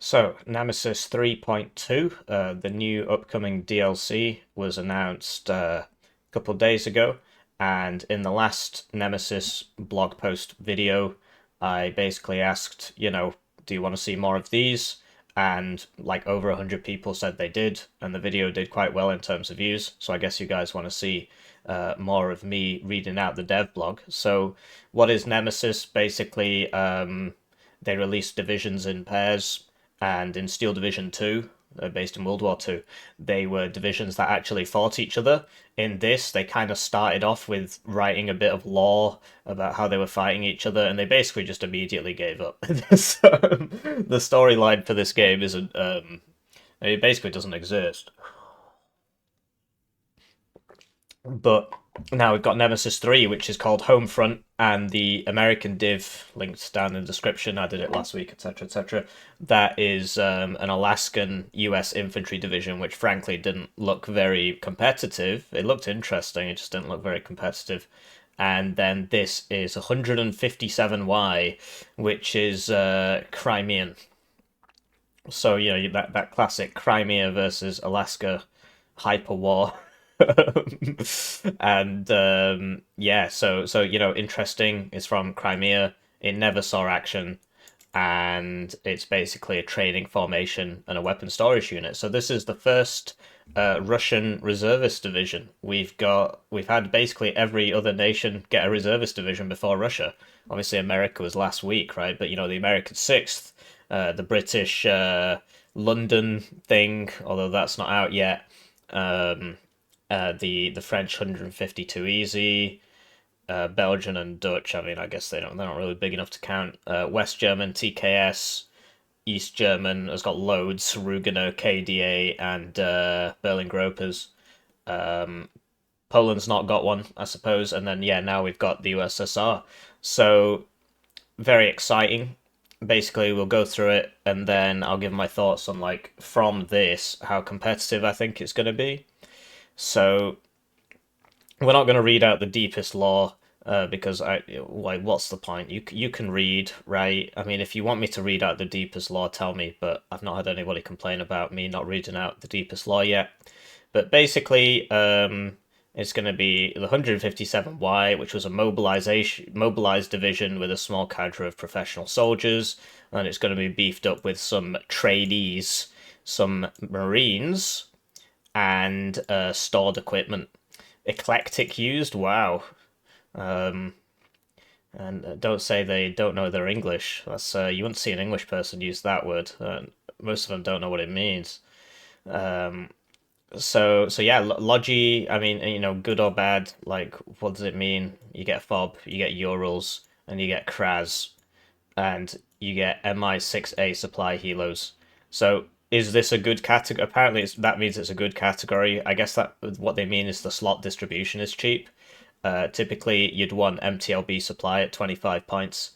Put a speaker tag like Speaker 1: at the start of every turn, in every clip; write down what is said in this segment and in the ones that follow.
Speaker 1: So, Nemesis 3.2, the new upcoming DLC, was announced a couple of days ago. And in the last Nemesis blog post video, I basically asked, do you want to see more of these? And like over 100 people said they did, and the video did quite well in terms of views. So I guess you guys want to see more of me reading out the dev blog. So, what is Nemesis? Basically, they release divisions in pairs, and in Steel Division 2, based in World War II, they were divisions that actually fought each other. In this, they kind of started off with writing a bit of lore about how they were fighting each other, and they basically just immediately gave up. So, the storyline for this game isn't, it basically doesn't exist. But now we've got Nemesis 3, which is called Homefront, and the American div linked down in the description. I did it last week, etc., etc. That is an Alaskan US infantry division, which frankly didn't look very competitive. It looked interesting, it just didn't look very competitive. And then this is 157Y, which is Crimean. So, that classic Crimea versus Alaska hyper war. And yeah, so interesting. It's from Crimea. It never saw action, and it's basically a training formation and a weapon storage unit. So this is the first Russian reservist division. We've had basically every other nation get a reservist division before Russia. Obviously, America was last week, right? But the American sixth, the British London thing, although that's not out yet. Um, the French 152 easy, Belgian and Dutch. I mean, I guess they're not really big enough to count. West German TKS, East German has got loads. Rugener, KDA, and Berlin Gropers. Um, Poland's not got one, I suppose. And then yeah, now we've got the USSR. So very exciting. Basically, we'll go through it, and then I'll give my thoughts on like from this how competitive I think it's going to be. So we're not going to read out the deepest lore because what's the point? You can read, right? I mean, if you want me to read out the deepest lore, tell me. But I've not had anybody complain about me not reading out the deepest lore yet. But basically, it's going to be the 157Y, which was a mobilized division with a small cadre of professional soldiers, and it's going to be beefed up with some trainees, some marines, and stored equipment. Eclectic used, wow. Um, and don't say they don't know their English. That's you wouldn't see an English person use that word. Most of them don't know what it means. Um, so yeah, Logi. I mean, good or bad. Like, what does it mean? You get FOB, you get Urals, and you get Kraz, and you get MI6A supply helos. So is this a good category? Apparently, that means it's a good category. I guess that what they mean is the slot distribution is cheap. Typically, you'd want MTLB supply at 25 points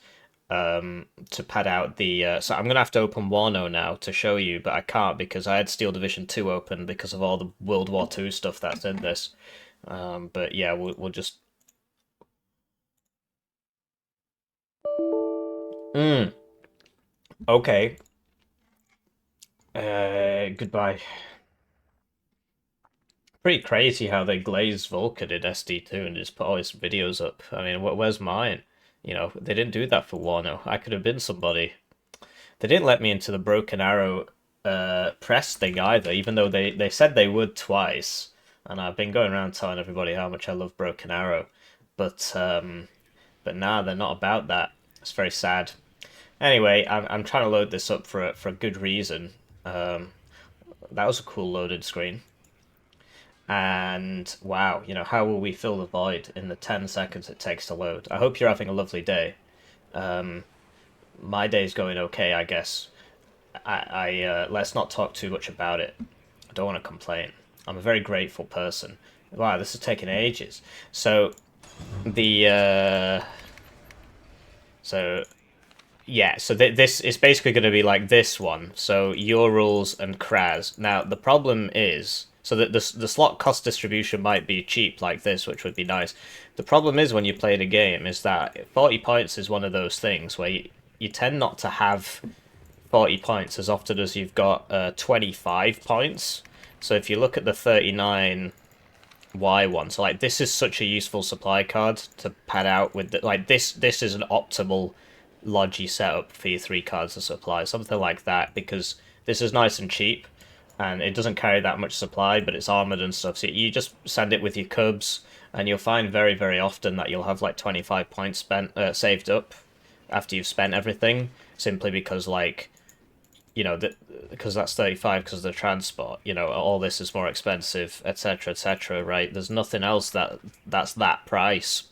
Speaker 1: to pad out the. So I'm gonna have to open Warno now to show you, but I can't because I had Steel Division 2 open because of all the World War II stuff that's in this. But yeah, we'll just. Mm, okay. Goodbye. Pretty crazy how they glazed Vulcan in SD2 and just put all his videos up. I mean, where's mine? They didn't do that for Warno. I could have been somebody. They didn't let me into the Broken Arrow press thing either, even though they said they would twice. And I've been going around telling everybody how much I love Broken Arrow. But nah, they're not about that. It's very sad. Anyway, I'm trying to load this up for a good reason. Um, that was a cool loaded screen. And wow, how will we fill the void in the 10 seconds it takes to load? I hope you're having a lovely day. Um, my day's going okay, I guess. I let's not talk too much about it. I don't want to complain. I'm a very grateful person. Wow, this is taking ages. So the so yeah, so this is basically going to be like this one. So your rules and Kraz. Now the problem is, so that the slot cost distribution might be cheap like this, which would be nice. The problem is when you play the game is that 40 points is one of those things where you tend not to have 40 points as often as you've got 25 points. So if you look at the 39Y one, so like this is such a useful supply card to pad out with. Like this is an optimal Logi setup for your 3 cards of supply, something like that, because this is nice and cheap, and it doesn't carry that much supply, but it's armored and stuff. So you just send it with your cubs, and you'll find very, very often that you'll have like 25 points spent saved up after you've spent everything, simply because like, you know, because that's 35 because of the transport, you know, all this is more expensive, etc., etc., right? There's nothing else that's that price.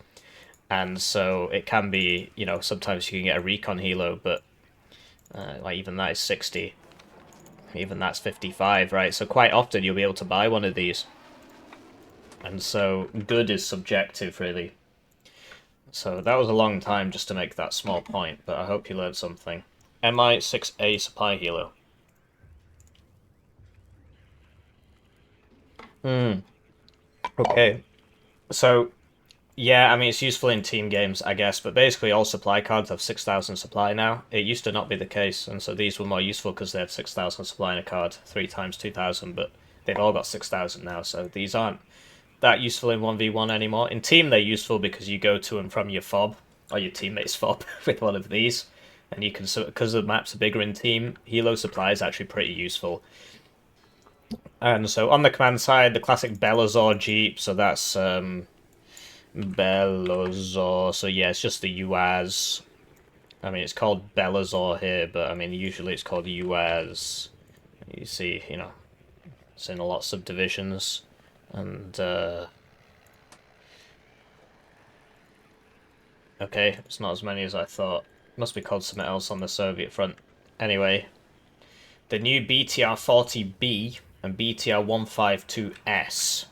Speaker 1: And so it can be, you know, sometimes you can get a Recon helo, but like even that is 60. Even that's 55, right? So quite often you'll be able to buy one of these. And so good is subjective, really. So that was a long time just to make that small point, but I hope you learned something. MI6A supply helo. Okay. So, yeah, I mean, it's useful in team games, I guess, but basically all supply cards have 6,000 supply now. It used to not be the case, and so these were more useful because they had 6,000 supply in a card, 3 times 2,000, but they've all got 6,000 now, so these aren't that useful in 1v1 anymore. In team, they're useful because you go to and from your fob, or your teammate's fob, with one of these, and you can, because the maps are bigger in team, helo supply is actually pretty useful. And so on the command side, the classic Belazor Jeep, so that's Belazor, so yeah, it's just the UAZ. I mean, it's called Belazor here, but I mean, usually it's called UAZ. You see, you know, it's in a lot of subdivisions, and okay, it's not as many as I thought. It must be called something else on the Soviet front. Anyway, the new BTR-40B and BTR-152S.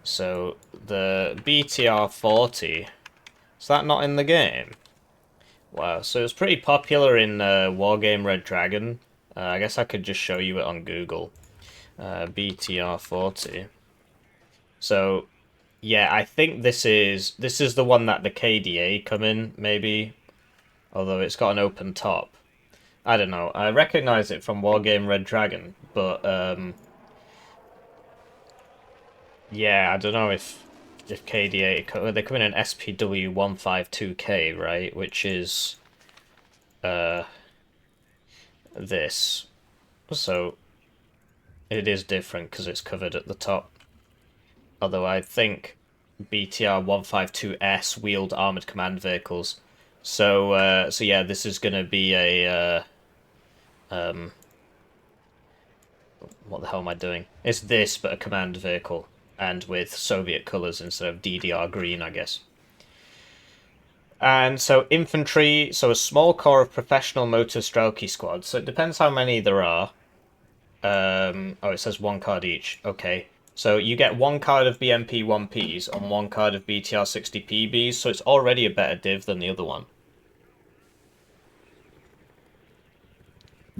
Speaker 1: So the BTR-40, is that not in the game? Wow, so it's pretty popular in Wargame Red Dragon. I guess I could just show you it on Google. BTR-40. So, yeah, I think this is the one that the KDA come in, maybe. Although it's got an open top. I don't know. I recognize it from Wargame Red Dragon, but yeah, I don't know if KDA they come in an SPW 152K, right? Which is this. So it is different because it's covered at the top. Although I think BTR 152S wheeled armored command vehicles. So so yeah, this is gonna be a what the hell am I doing? It's this, but a command vehicle, and with Soviet colours instead of DDR green, I guess. And so infantry, so a small corps of professional motor Strelky squads. So it depends how many there are. Oh, it says 1 card each. Okay. So you get 1 card of BMP 1Ps and 1 card of BTR 60PBs, so it's already a better div than the other one.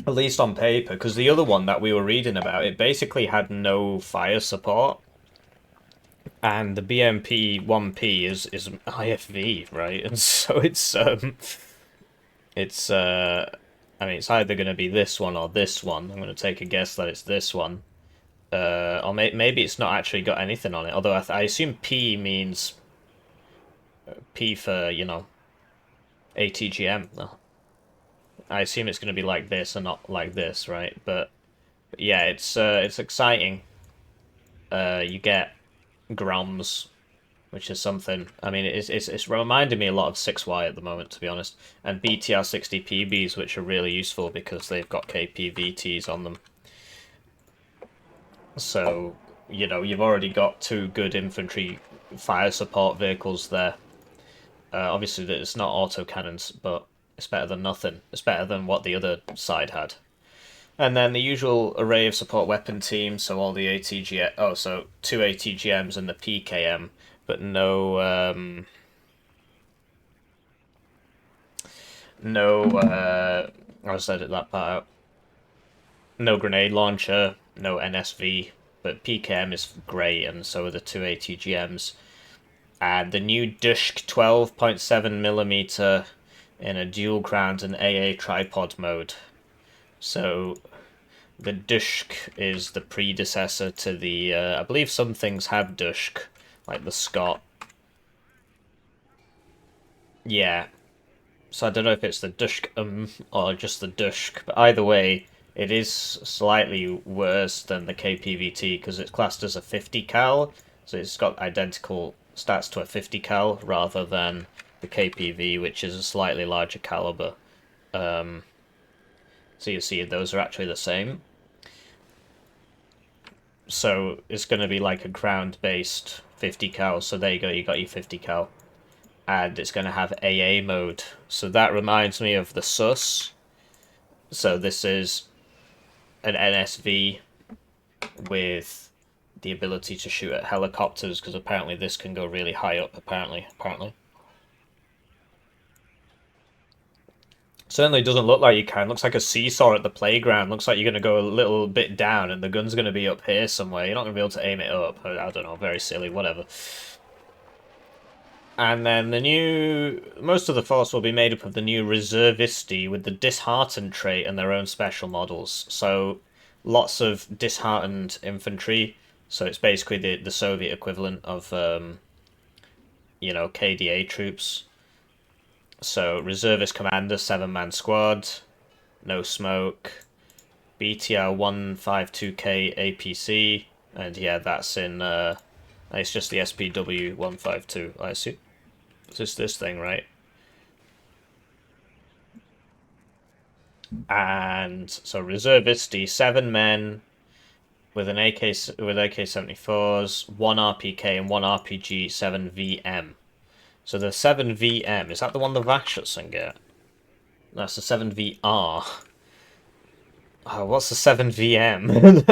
Speaker 1: At least on paper, because the other one that we were reading about, it basically had no fire support. And the BMP 1P is IFV, right? And so it's I mean, it's either going to be this one or this one. I'm going to take a guess that it's this one. Or maybe it's not actually got anything on it. Although I assume P means P for, you know, ATGM. No. I assume it's going to be like this and not like this, right? But yeah, it's exciting. You get Groms, which is something. I mean, it's reminding me a lot of 6Y at the moment, to be honest. And BTR 60PBs, which are really useful because they've got KPVTs on them. So, you know, you've already got 2 good infantry fire support vehicles there. Obviously, it's not autocannons, but it's better than nothing. It's better than what the other side had. And then the usual array of support weapon teams, so all the ATGM... Oh, so 2 ATGMs and the PKM, but no... I'll just edit that part out. No grenade launcher, no NSV, but PKM is great, and so are the 2 ATGMs. And the new Dushk 12.7mm in a dual ground and AA tripod mode. So the Dushk is the predecessor to the, I believe some things have Dushk, like the Scott. Yeah, so I don't know if it's the Dushk or just the Dushk, but either way, it is slightly worse than the KPVT because it's classed as a 50 cal, so it's got identical stats to a 50 cal rather than the KPV, which is a slightly larger caliber. Um, so you see, those are actually the same. So it's going to be like a ground-based 50 cal. So there you go, you got your 50 cal. And it's going to have AA mode. So that reminds me of the SUS. So this is an NSV with the ability to shoot at helicopters, because apparently this can go really high up, apparently. Certainly doesn't look like you can. Looks like a seesaw at the playground. Looks like you're going to go a little bit down and the gun's going to be up here somewhere. You're not going to be able to aim it up. I don't know, very silly, whatever. And then most of the force will be made up of the new Reservisti with the disheartened trait and their own special models. So lots of disheartened infantry. So it's basically the Soviet equivalent of, KDA troops. So Reservist Commander, 7-man squad, no smoke, BTR 152K APC, and yeah, that's in, it's just the SPW 152, I assume. It's just this thing, right? And so Reservisti, 7 men with an AK with AK-74s, 1 RPK and 1 RPG, 7 VM. So the 7 VM, is that the one the Vakshutsen get? That's the 7 VR. Oh, what's the 7 VM?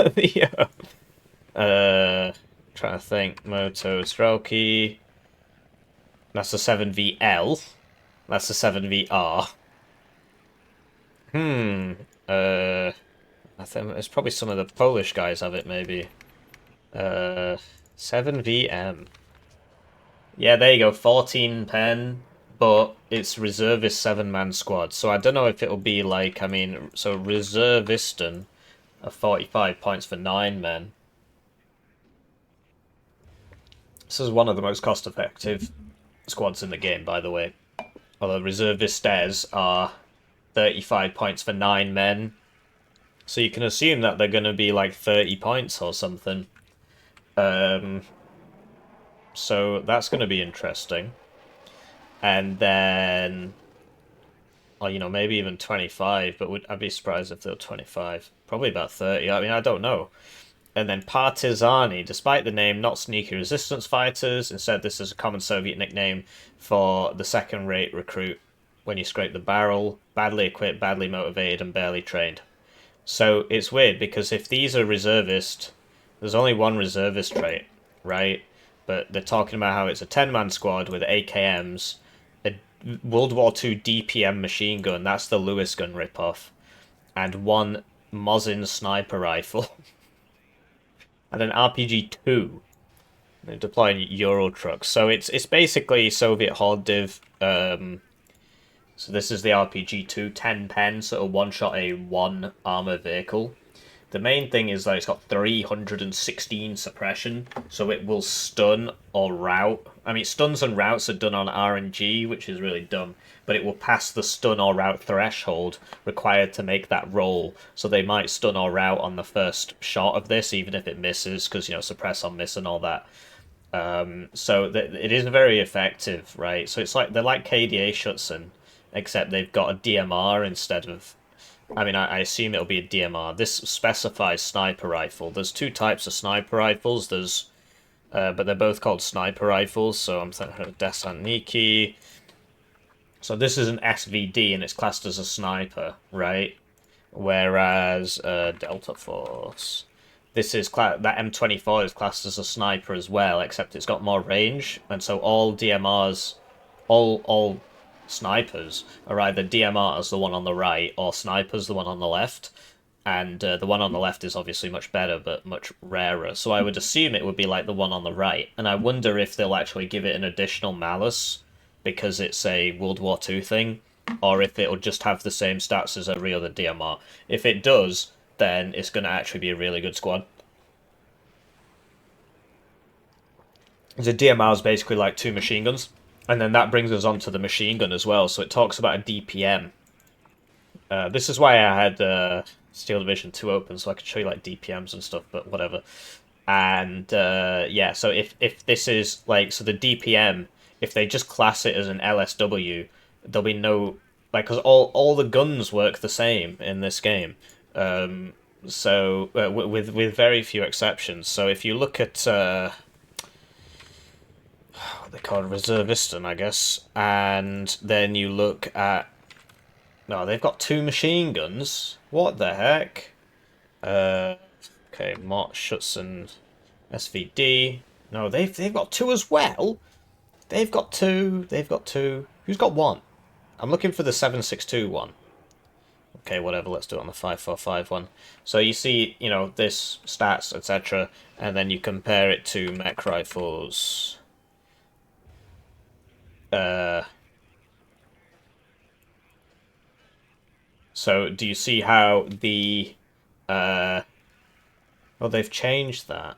Speaker 1: Trying to think. Moto Strelky. That's the 7 VL. That's the 7 VR. I think it's probably some of the Polish guys have it, maybe. 7 VM. Yeah, there you go, 14 pen, but it's reservist 7-man squad. So I don't know if it'll be like, so reserviston are 45 points for 9 men. This is one of the most cost-effective squads in the game, by the way. Although reservistes are 35 points for 9 men. So you can assume that they're going to be like 30 points or something. So that's going to be interesting. And then, or maybe even 25, but I'd be surprised if they were 25. Probably about 30. I don't know. And then Partisani, despite the name, not sneaky resistance fighters. Instead, this is a common Soviet nickname for the second-rate recruit when you scrape the barrel, badly equipped, badly motivated, and barely trained. So it's weird, because if these are reservist, there's only one reservist trait, right? But they're talking about how it's a 10-man squad with AKMs, a World War II DPM machine gun, that's the Lewis gun ripoff, and one Mosin sniper rifle. And an RPG-2. They're deploying Euro trucks. So it's basically Soviet horde div. So this is the RPG-2, 10 pen, so it'll one-shot a 1 armor vehicle. The main thing is that it's got 316 suppression, so it will stun or rout. Stuns and routs are done on RNG, which is really dumb, but it will pass the stun or rout threshold required to make that roll. So they might stun or rout on the first shot of this, even if it misses, because, suppress on miss and all that. So it is very effective, right? So it's like, they're like KDA Schutzen, except they've got a DMR instead of... I assume it'll be a DMR. This specifies sniper rifle. There's 2 types of sniper rifles. But they're both called sniper rifles. So I'm thinking of Desantniki. So this is an SVD and it's classed as a sniper, right? Whereas Delta Force, that M24 is classed as a sniper as well, except it's got more range, and so all DMRs, all snipers are either DMRs, the one on the right, or snipers, the one on the left. And the one on the left is obviously much better, but much rarer. So I would assume it would be like the one on the right. And I wonder if they'll actually give it an additional malus, because it's a World War II thing. or if it'll just have the same stats as every other DMR. If it does, then it's going to actually be a really good squad. The DMR is basically like 2 machine guns, and then that brings us on to the machine gun as well. So it talks about a DPM. This is why I had Steel Division 2 open, so I could show you like DPMs and stuff, but whatever. And yeah, so if this is like, so the DPM, if they just class it as an LSW, there'll be no, like, because all the guns work the same in this game. So with very few exceptions. So if you look at what they call Reservist, I guess, and then you look at, no, they've got 2 machine guns. What the heck? Okay, Mott, Schutzen, SVD. No, they've got 2 as well. They've got 2. They've got 2. Who's got 1? I'm looking for the 7.62 one. Okay, whatever. Let's do it on the 5.45 one. So you see, you know, this stats, etc., and then you compare it to mech rifles. So do you see how the well, they've changed that.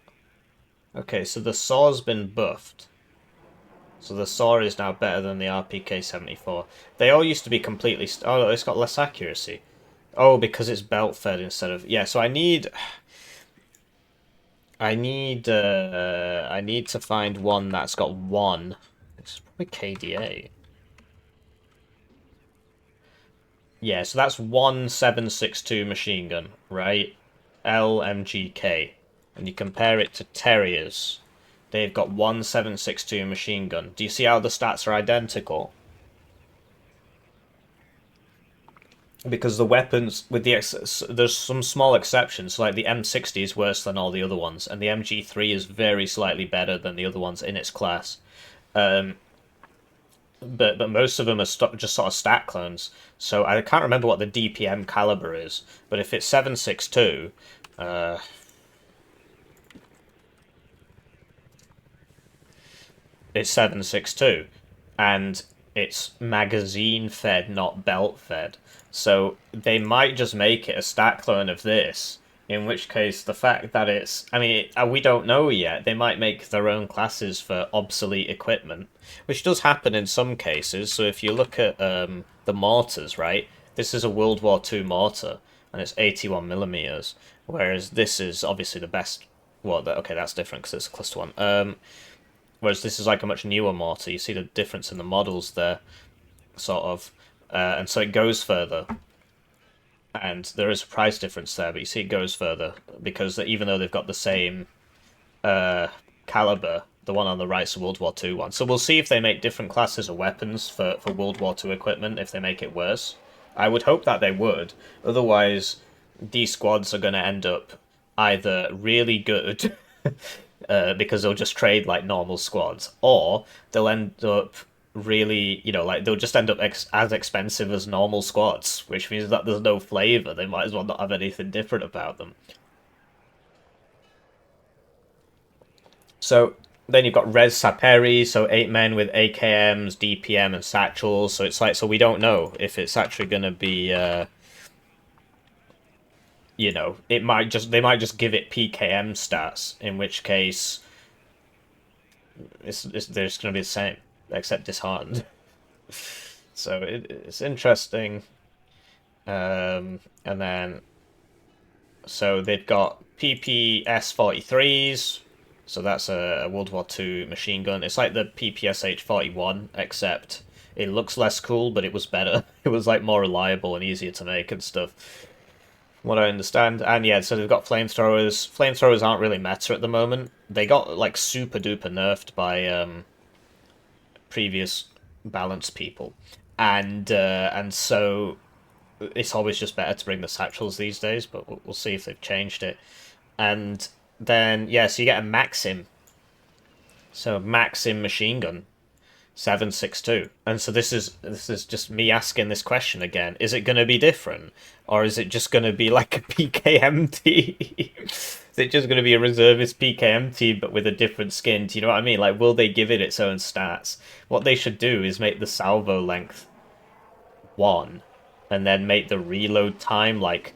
Speaker 1: Okay, so the saw's been buffed. So the saw is now better than the RPK-74. They all used to be completely... Oh, it's got less accuracy. Oh, because it's belt-fed instead of... Yeah, so I need to find one that's got 1. It's probably KDA. Yeah, so that's 1762 machine gun, right? LMGK. And you compare it to Terriers. They've got 1762 machine gun. Do you see how the stats are identical? Because the weapons, with the there's some small exceptions, like the M60 is worse than all the other ones, and the MG3 is very slightly better than the other ones in its class. But most of them are just sort of stat clones. So I can't remember what the DPM caliber is, but if it's 7.62, it's 7.62, and it's magazine fed, not belt fed. So they might just make it a stat clone of this. In which case, the fact that it's... I mean, we don't know yet. They might make their own classes for obsolete equipment, which does happen in some cases. So if you look at the mortars, right? This is a World War II mortar, and it's 81 millimeters, whereas this is obviously the best... Well, okay, that's different because it's a cluster one. Whereas this is like a much newer mortar. You see the difference in the models there, sort of. And so it goes further. And there is a price difference there, but you see it goes further because even though they've got the same caliber, the one on the right is a World War II one. So we'll see if they make different classes of weapons for World War II equipment, if they make it worse. I would hope that they would. Otherwise, these squads are going to end up either really good, because they'll just trade like normal squads, or they'll end up really, you know, like they'll just end up as expensive as normal squads, which means that there's no flavor. They might as well not have anything different about them. So then you've got Res Saperi, so 8 men with AKMs, DPM, and satchels. So it's like, so we don't know if it's actually going to be, you know, they might just give it PKM stats, in which case they're just going to be the same, except disheartened. So it's interesting. And then, so they've got PPS-43s, so that's a World War II machine gun. It's like the PPSH-41, except it looks less cool, but it was better. It was like more reliable and easier to make and stuff. What I understand. And yeah, so they've got flamethrowers. Flamethrowers aren't really meta at the moment. They got like super duper nerfed by previous balance people. And so it's always just better to bring the satchels these days, but we'll see if they've changed it. And then, yeah, so you get a Maxim. So Maxim machine gun. 7.62. And so this is just me asking this question again. Is it going to be different? Or is it just going to be like a PKMT? Is it just going to be a reservist PKMT but with a different skin? Do you know what I mean? Like, will they give it its own stats? What they should do is make the salvo length 1 and then make the reload time like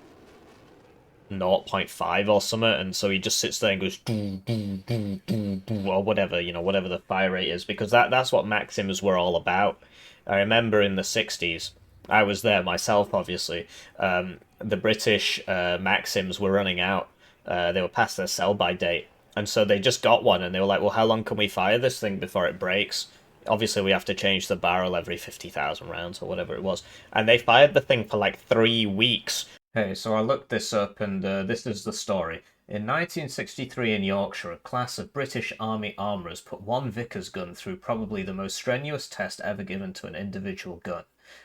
Speaker 1: 0.5 or something, and so he just sits there and goes doo, doo, doo, doo, doo, or whatever, whatever the fire rate is, because that's what Maxims were all about. I remember in the 60s, I was there myself, obviously. The British Maxims were running out. They were past their sell-by date, and so they just got one, and they were like, well, how long can we fire this thing before it breaks? Obviously, we have to change the barrel every 50,000 rounds or whatever it was. And they fired the thing for like 3 weeks. Hey, so I looked this up, and this is the story. In 1963 in Yorkshire, a class of British Army armourers put one Vickers gun through probably the most strenuous test ever given to an individual gun.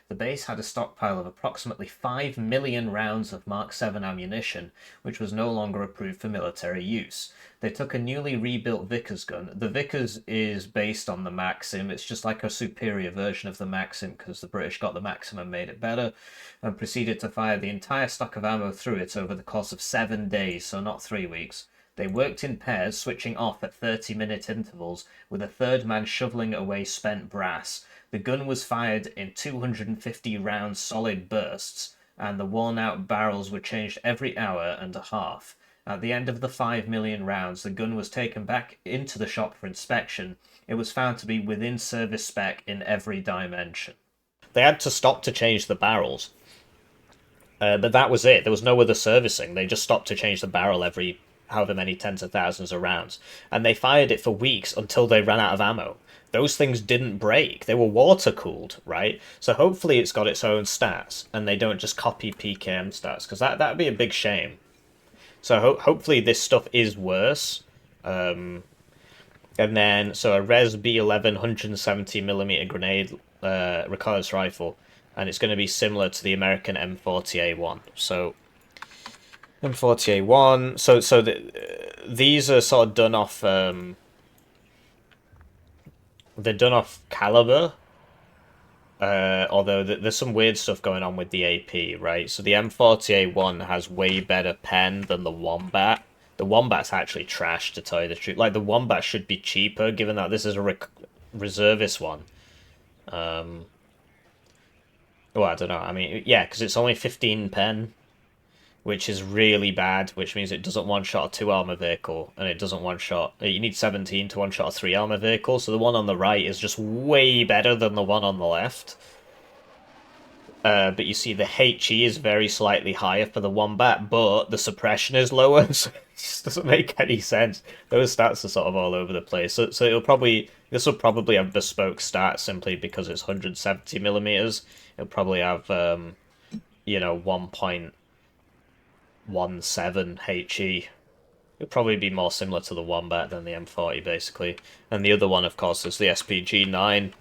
Speaker 1: The base had a stockpile of approximately 5 million rounds of Mark 7 ammunition, which was no longer approved for military use. They took a newly rebuilt Vickers gun. The Vickers is based on the Maxim. It's just like a superior version of the Maxim because the British got the Maxim and made it better, and proceeded to fire the entire stock of ammo through it over the course of 7 days, so not 3 weeks. They worked in pairs, switching off at 30-minute intervals, with a third man shoveling away spent brass. The gun was fired in 250 round solid bursts, and the worn-out barrels were changed every hour and a half. At the end of the 5 million rounds, the gun was taken back into the shop for inspection. It was found to be within service spec in every dimension. They had to stop to change the barrels. But that was it. There was no other servicing. They just stopped to change the barrel every however many tens of thousands of rounds. And they fired it for weeks until they ran out of ammo. Those things didn't break. They were water cooled, right? So hopefully it's got its own stats and they don't just copy PKM stats, because that'd be a big shame. So hopefully this stuff is worse. And then, so a Res B11 170mm grenade recoilless rifle, and it's going to be similar to the American M40A1. So M40A1. So these are sort of done off. They're done off caliber. Although there's some weird stuff going on with the AP, right? So the M40A1 has way better pen than the Wombat. The Wombat's actually trash, to tell you the truth. Like, the Wombat should be cheaper, given that this is a reservist one. Well, I don't know. I mean, yeah, because it's only 15 pen, which is really bad, which means it doesn't one-shot a 2-armor vehicle, and it doesn't one-shot... You need 17 to one-shot a 3-armor vehicle, so the one on the right is just way better than the one on the left. But you see the HE is very slightly higher for the Wombat, but the suppression is lower, so it just doesn't make any sense. Those stats are sort of all over the place. So it'll probably... This will probably have bespoke stats simply because it's 170mm. It'll probably have, 1.17 HE. It'll probably be more similar to the Wombat than the M40, basically. And the other one, of course, is the SPG-9,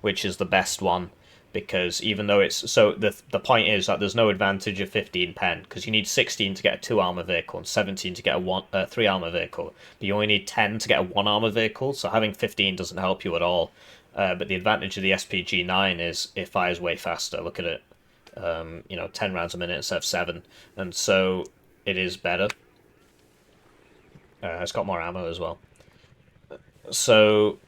Speaker 1: which is the best one, because even though it's... So the point is that there's no advantage of 15 pen, because you need 16 to get a 2-armor vehicle and 17 to get a 3-armor vehicle. But you only need 10 to get a 1-armor vehicle, so having 15 doesn't help you at all. But the advantage of the SPG-9 is it fires way faster. Look at it. 10 rounds a minute instead of 7. And so it is better. It's got more ammo as well. So,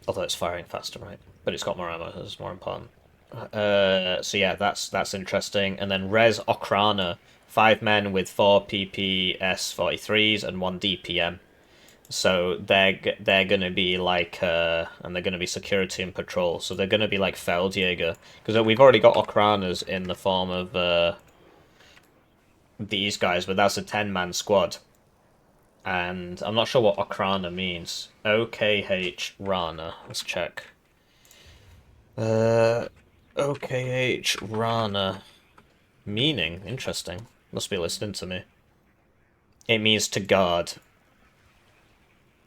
Speaker 1: although it's firing faster, right? But it's got more ammo, that's more important. So yeah, that's interesting. And then Res Okrana, 5 men with 4 PPS-43s and 1 DPM. So they're gonna be like, and they're gonna be security and patrol. So they're gonna be like Feldjäger, because we've already got Okranas in the form of these guys, but that's a 10-man squad. And I'm not sure what Okrana means. OKH Rana. Let's check. OKH Rana. Meaning? Interesting. Must be listening to me. It means to guard.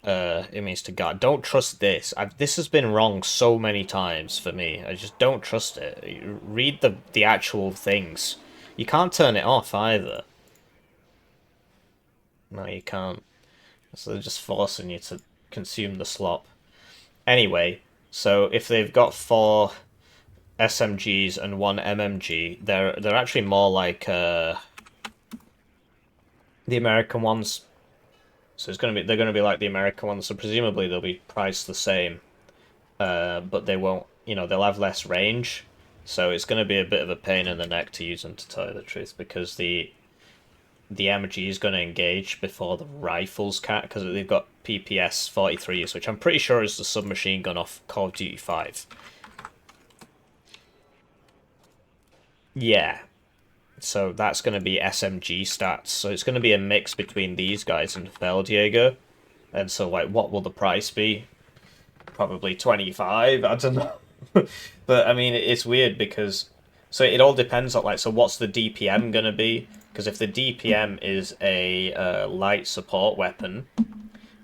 Speaker 1: It means to guard. Don't trust this. This has been wrong so many times for me. I just don't trust it. Read the actual things. You can't turn it off either. No, you can't. So they're just forcing you to consume the slop. Anyway, so if they've got 4 SMGs and 1 MMG, they're actually more like the American ones. So they're gonna be like the American ones. So presumably they'll be priced the same, but they won't. They'll have less range. So it's going to be a bit of a pain in the neck to use them, to tell you the truth, because the MG is going to engage before the rifles can, because they've got PPS 43s, which I'm pretty sure is the submachine gun off Call of Duty 5. Yeah, so that's going to be SMG stats. So it's going to be a mix between these guys and Feldjäger. And so, like, what will the price be? Probably 25, I don't know. But, I mean, it's weird because... So it all depends on, like, so what's the DPM going to be? Because if the DPM is a light support weapon,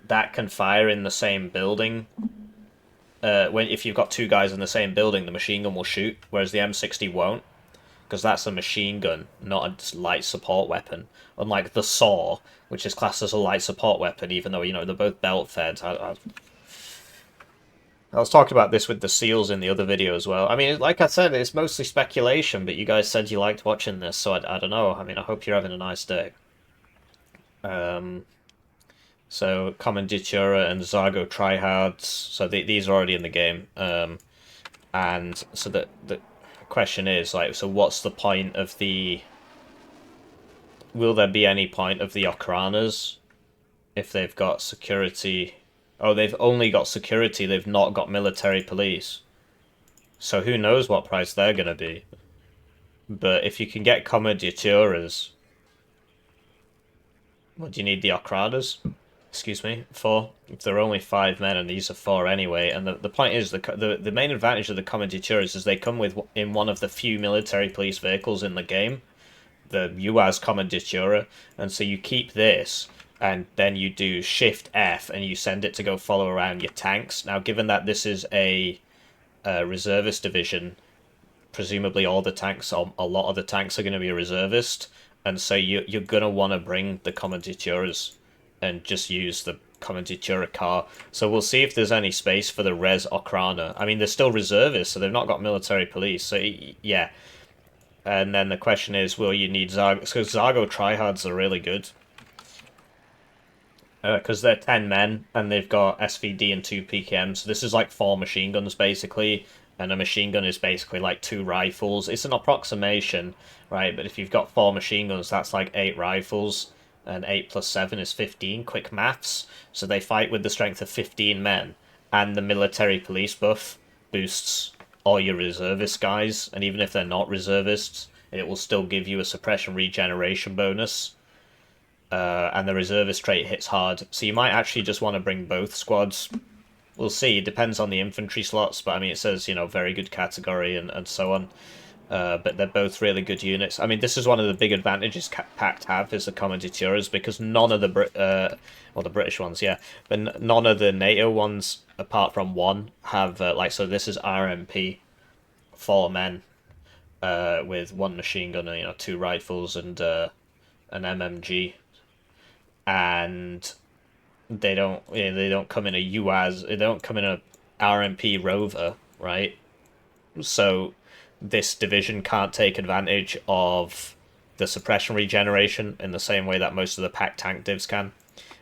Speaker 1: that can fire in the same building. If you've got two guys in the same building, the machine gun will shoot, whereas the M60 won't. Because that's a machine gun, not a light support weapon. Unlike the saw, which is classed as a light support weapon, even though, you know, they're both belt-fed. I was talking about this with the seals in the other video as well. I mean, like I said, it's mostly speculation, but you guys said you liked watching this, so I don't know. I mean, I hope you're having a nice day. So, Commanditura and Zargo tryhards, so these are already in the game. And so the question is, like, so what's the point of the... Will there be any point of the Okranas if they've got security... Oh, they've only got security, they've not got military police. So who knows what price they're going to be. But if you can get Commandituras... What do you need the Okranas? Excuse me, for? If they're only 5 men and these are 4 anyway. And the point is, the main advantage of the Commandituras is they come in one of the few military police vehicles in the game. The UAZ Commanditura. And so you keep this... and then you do Shift F and you send it to go follow around your tanks. Now, given that this is a reservist division, presumably all the tanks, or a lot of the tanks are going to be a reservist, and so you're going to want to bring the Commandituras and just use the Commanditura car. So we'll see if there's any space for the Res Okrana. I mean, they're still reservists, so they've not got military police, so yeah. And then the question is, will you need Zargo? Because Zargo tryhards are really good. Because they're 10 men, and they've got SVD and 2 PKMs. So this is like 4 machine guns, basically. And a machine gun is basically like 2 rifles. It's an approximation, right? But if you've got 4 machine guns, that's like 8 rifles. And 8 plus 7 is 15, quick maths. So they fight with the strength of 15 men. And the military police buff boosts all your reservist guys. And even if they're not reservists, it will still give you a suppression regeneration bonus. And the reservist trait hits hard. So you might actually just want to bring both squads. We'll see. It depends on the infantry slots. But I mean, it says, you know, very good category and so on. But they're both really good units. I mean, this is one of the big advantages Pact have, is the Commandituras, because none of the well, the British ones, yeah, but none of the NATO ones, apart from one, have like, so this is RMP, 4 men, with 1 machine gun and, you know, 2 rifles and an MMG. And they don't come in a UAZ, they don't come in a RMP Rover, right? So this division can't take advantage of the suppression regeneration in the same way that most of the Pact tank divs can.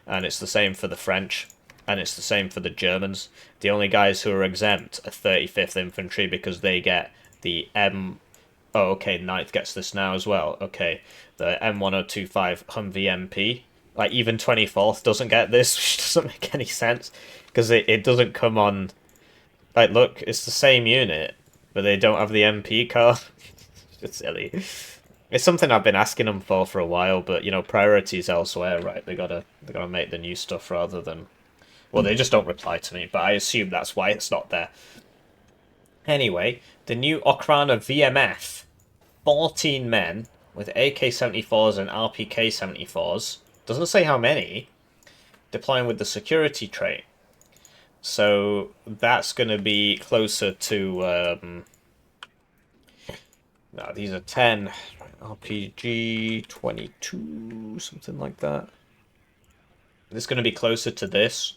Speaker 1: And it's the same for the French, and it's the same for the Germans. The only guys who are exempt are 35th Infantry, because they get the M... Oh, okay, 9th gets this now as well. Okay, the M1025 Humvee MP. Like, even 24th doesn't get this, which doesn't make any sense. Because it doesn't come on... Like, look, it's the same unit, but they don't have the MP car. It's silly. It's something I've been asking them for a while, but, you know, priorities elsewhere, right? They gotta make the new stuff rather than... Well, they just don't reply to me, but I assume that's why it's not there. Anyway, the new Okrana VMF. 14 men with AK-74s and RPK-74s. Doesn't say how many. Deploying with the security trait. So that's going to be closer to... no, these are 10. RPG 22, something like that. It's going to be closer to this.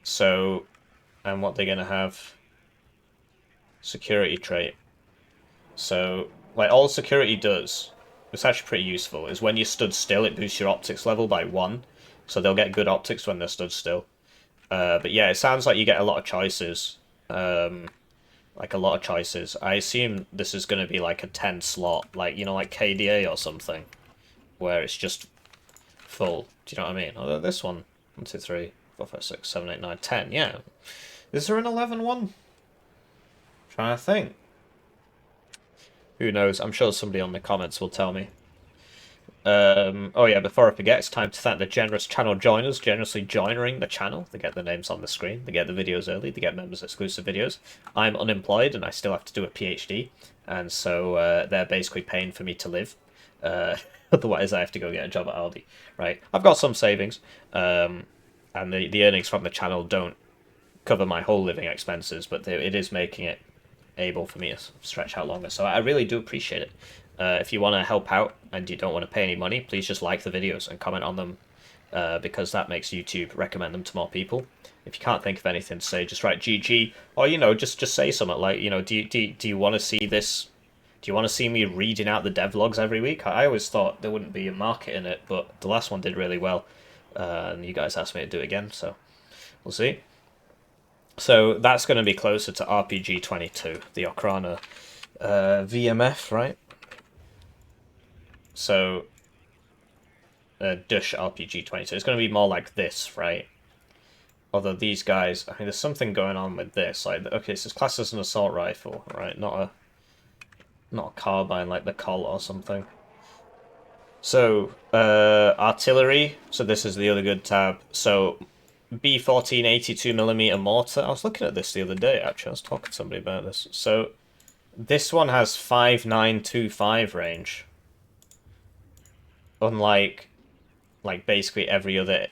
Speaker 1: So, and what they're going to have... Security trait. So, like, all security does... It's actually pretty useful, is when you stood still, it boosts your optics level by 1. So they'll get good optics when they're stood still. But yeah, it sounds like you get a lot of choices. like a lot of choices. I assume this is going to be like a 10 slot, like, you know, like KDA or something, where it's just full. Do you know what I mean? Although this one, 1, 2, 3, 4, 5, 6, 7, 8, 9, 10, yeah. Is there an 11 one? Trying to think. Who knows? I'm sure somebody on the comments will tell me. Oh yeah, before I forget, it's time to thank the generous channel joiners, generously joining the channel. They get their names on the screen, they get the videos early, they get members exclusive videos. I'm unemployed and I still have to do a PhD, and so they're basically paying for me to live. Otherwise I have to go get a job at Aldi, right? I've got some savings, and the earnings from the channel don't cover my whole living expenses, but it is making it able for me to stretch out longer. So I really do appreciate it. If you want to help out and you don't want to pay any money, please just like the videos and comment on them, because that makes YouTube recommend them to more people. If you can't think of anything to say, just write GG, or, you know, just say something like, you know, do you want to see this? Do you want to see me reading out the devlogs every week? I always thought there wouldn't be a market in it, but the last one did really well, and you guys asked me to do it again, so we'll see. So that's going to be closer to RPG 22, the Okrana VMF, right? So, Dush RPG 22. It's going to be more like this, right? Although these guys, I mean, there's something going on with this. Like, okay, so it's classed as an assault rifle, right? Not a carbine like the Colt or something. So, artillery. So this is the other good tab. So, B14 82mm mortar. I was looking at this the other day, actually. I was talking to somebody about this. So, this one has 5925 range. Unlike, like, basically every other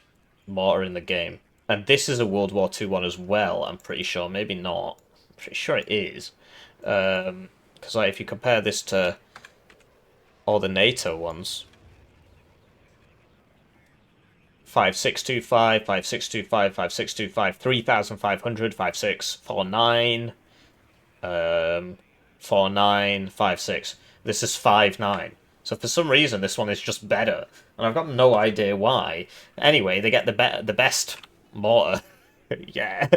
Speaker 1: mortar in the game. And this is a World War II one as well, I'm pretty sure. Maybe not. I'm pretty sure it is. Because, like, if you compare this to all the NATO ones... 5625, 5625, 5625, 3500, 5649, 49, 56. This is 59. So for some reason, this one is just better, and I've got no idea why. Anyway, they get the best mortar, yeah,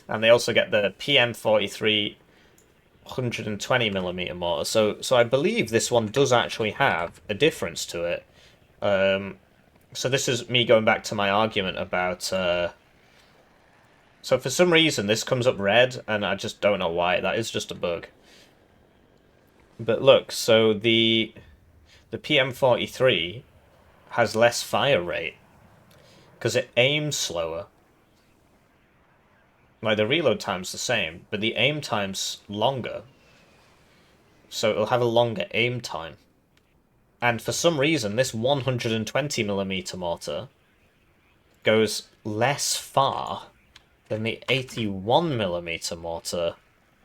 Speaker 1: and they also get the PM43 120mm mortar. So I believe this one does actually have a difference to it. So this is me going back to my argument about... So for some reason, this comes up red, and I just don't know why. That is just a bug. But look, so the PM43 has less fire rate, because it aims slower. Like, the reload time's the same, but the aim time's longer. So it'll have a longer aim time. And for some reason, this 120mm mortar goes less far than the 81mm mortar,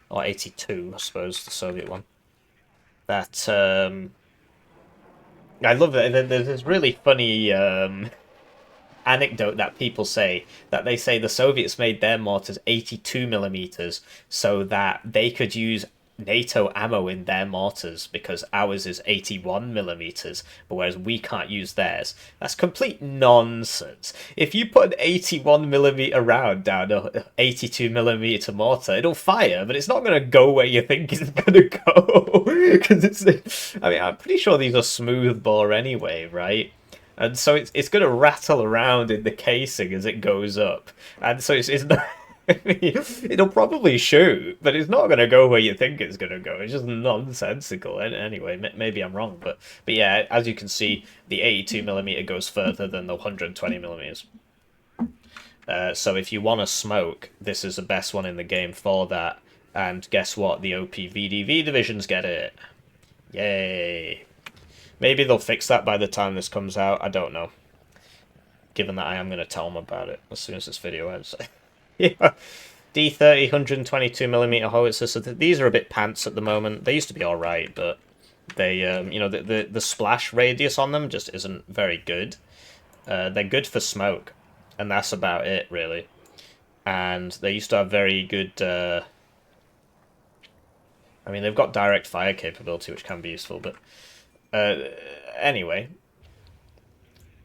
Speaker 1: or 82, I suppose, the Soviet one. That, I love it. There's this really funny anecdote that people say, that they say the Soviets made their mortars 82mm so that they could use NATO ammo in their mortars because ours is 81mm, but whereas we can't use theirs. That's complete nonsense. If you put an 81mm round down a 82mm mortar, it'll fire, but it's not going to go where you think it's going to go. Because it's, I mean, I'm pretty sure these are smooth bore anyway, right? And so it's going to rattle around in the casing as it goes up. And so it's not... I mean, it'll probably shoot, but it's not going to go where you think it's going to go. It's just nonsensical. Anyway, maybe I'm wrong, but yeah, as you can see, the 82mm goes further than the 120mm. So if you want to smoke, this is the best one in the game for that. And guess what? The OPVDV divisions get it. Yay. Maybe they'll fix that by the time this comes out. I don't know. Given that I am going to tell them about it as soon as this video ends. Yeah. D30 122mm howitzer. So these are a bit pants at the moment. They used to be all right, but they, you know, the splash radius on them just isn't very good. They're good for smoke, and that's about it, really. And they used to have very good... I mean, they've got direct fire capability, which can be useful, but... anyway...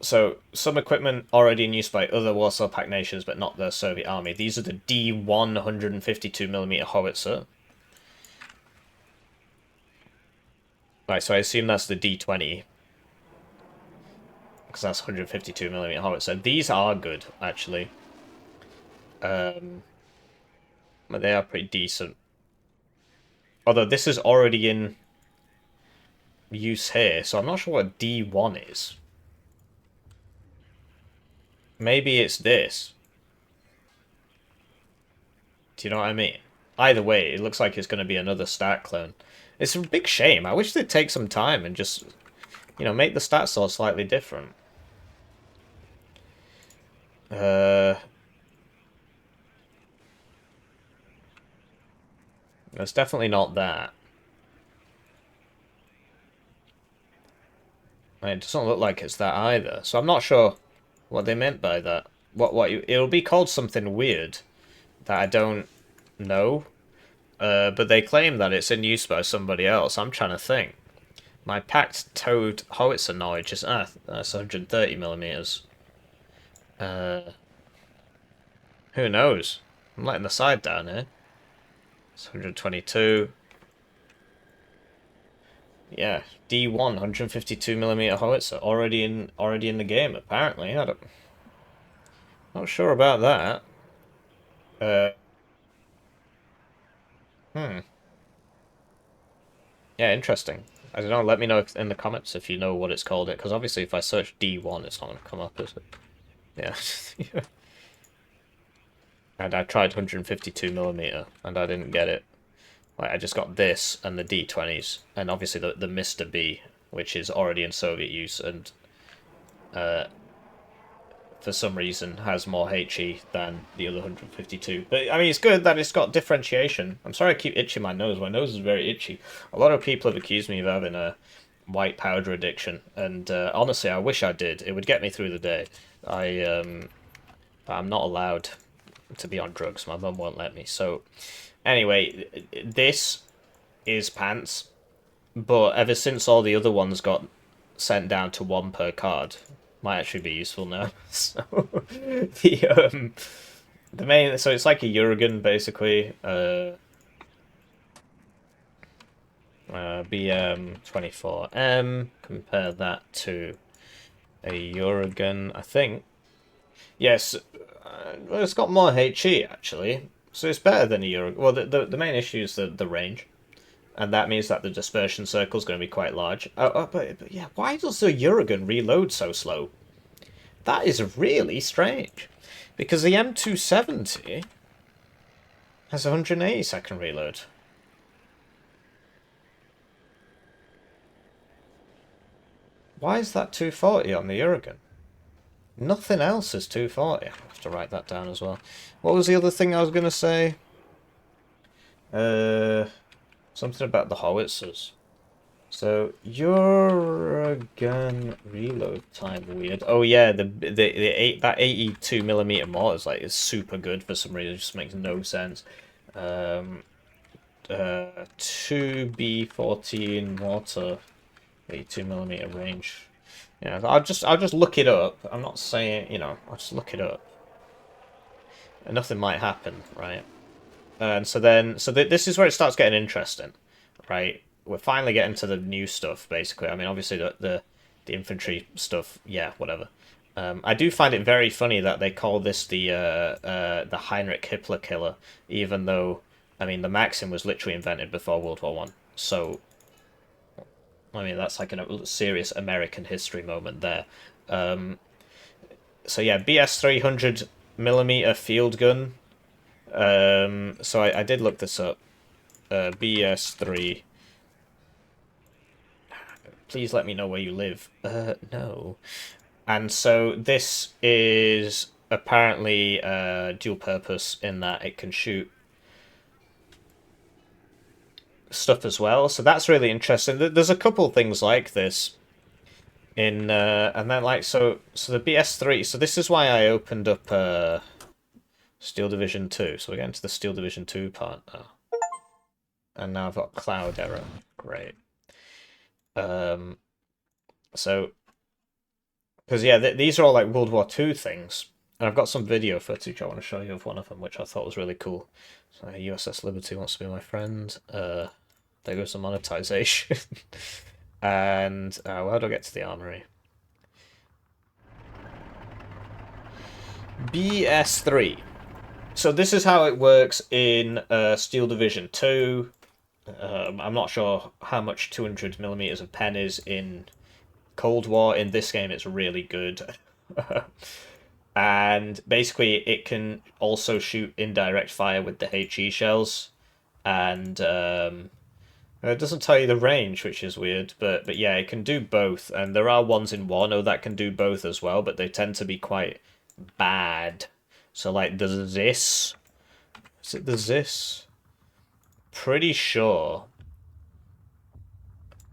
Speaker 1: So, some equipment already in use by other Warsaw Pact nations, but not the Soviet army. These are the D1 152mm howitzer. Right, so I assume that's the D20. Because that's 152mm howitzer. These are good, actually. But they are pretty decent. Although this is already in use here, so I'm not sure what D1 is. Maybe it's this. Do you know what I mean? Either way, it looks like it's going to be another stat clone. It's a big shame. I wish they'd take some time and just, make the stat source slightly different. It's definitely not that. It doesn't look like it's that either. So I'm not sure what they meant by that. It'll be called something weird that I don't know. But they claim that it's in use by somebody else. I'm trying to think. My packed towed howitzer knowledge is that's 130mm. Who knows? I'm letting the side down here. It's 122. Yeah, D1 152mm howitzer already in the game apparently. Not sure about that. Uh, hmm. Yeah, interesting. I don't know. Let me know in the comments if you know what it's called. Because obviously, if I search D1, it's not going to come up, is it? Yeah. And I tried 152mm, and I didn't get it. Like, I just got this and the D20s, and obviously the Mr. B, which is already in Soviet use, and for some reason has more HE than the other 152. But I mean, it's good that it's got differentiation. I'm sorry I keep itching my nose. My nose is very itchy. A lot of people have accused me of having a white powder addiction, and honestly, I wish I did. It would get me through the day. I'm not allowed to be on drugs. My mum won't let me. So, anyway, this is pants, but ever since all the other ones got sent down to one per card, might actually be useful now. So the main, so it's like a Eurogun basically. BM24M. Compare that to a Eurogun, I think. Yes, well, it's got more HE actually, so it's better than a Eurogun. Well, the main issue is the range, and that means that the dispersion circle is going to be quite large. But yeah, why does the Eurogun reload so slow? That is really strange, because the M270 has 180-second reload. Why is that 240 on the Eurogun? Nothing else is 240. I have to write that down as well. What was the other thing I was going to say? Something about the howitzers. So Eurogun reload time weird. Oh yeah, that 82mm mortars is super good for some reason. It just makes no sense. 2B14 mortar, 82mm range. Yeah, I'll just look it up. I'm not saying, I'll just look it up. And nothing might happen, right? And so this is where it starts getting interesting, right? We're finally getting to the new stuff, basically. I mean, obviously the infantry stuff, yeah, whatever. I do find it very funny that they call this the Heinrich Hippler killer, even though, I mean, the Maxim was literally invented before World War One. So, I mean, that's like a serious American history moment there. So yeah, BS 300mm field gun. So I did look this up. BS3. Please let me know where you live. No. And so this is apparently dual purpose in that it can shoot stuff as well. So that's really interesting. There's a couple things like this in and then so the BS3. So this is why I opened up Steel Division 2. So we're getting to the Steel Division 2 part now. And now I've got cloud error. Great. So, because yeah, these are all like World War II things. And I've got some video footage I want to show you of one of them, which I thought was really cool. So USS Liberty wants to be my friend. There goes the monetization. And how do I get to the armory? BS3. So this is how it works in Steel Division 2. I'm not sure how much 200 millimeters of pen is in Cold War. In this game, it's really good. And basically, it can also shoot indirect fire with the HE shells. And it doesn't tell you the range, which is weird. But yeah, it can do both. And there are ones in Warno that can do both as well, but they tend to be quite bad. So like there's this. Is it the this? Pretty sure.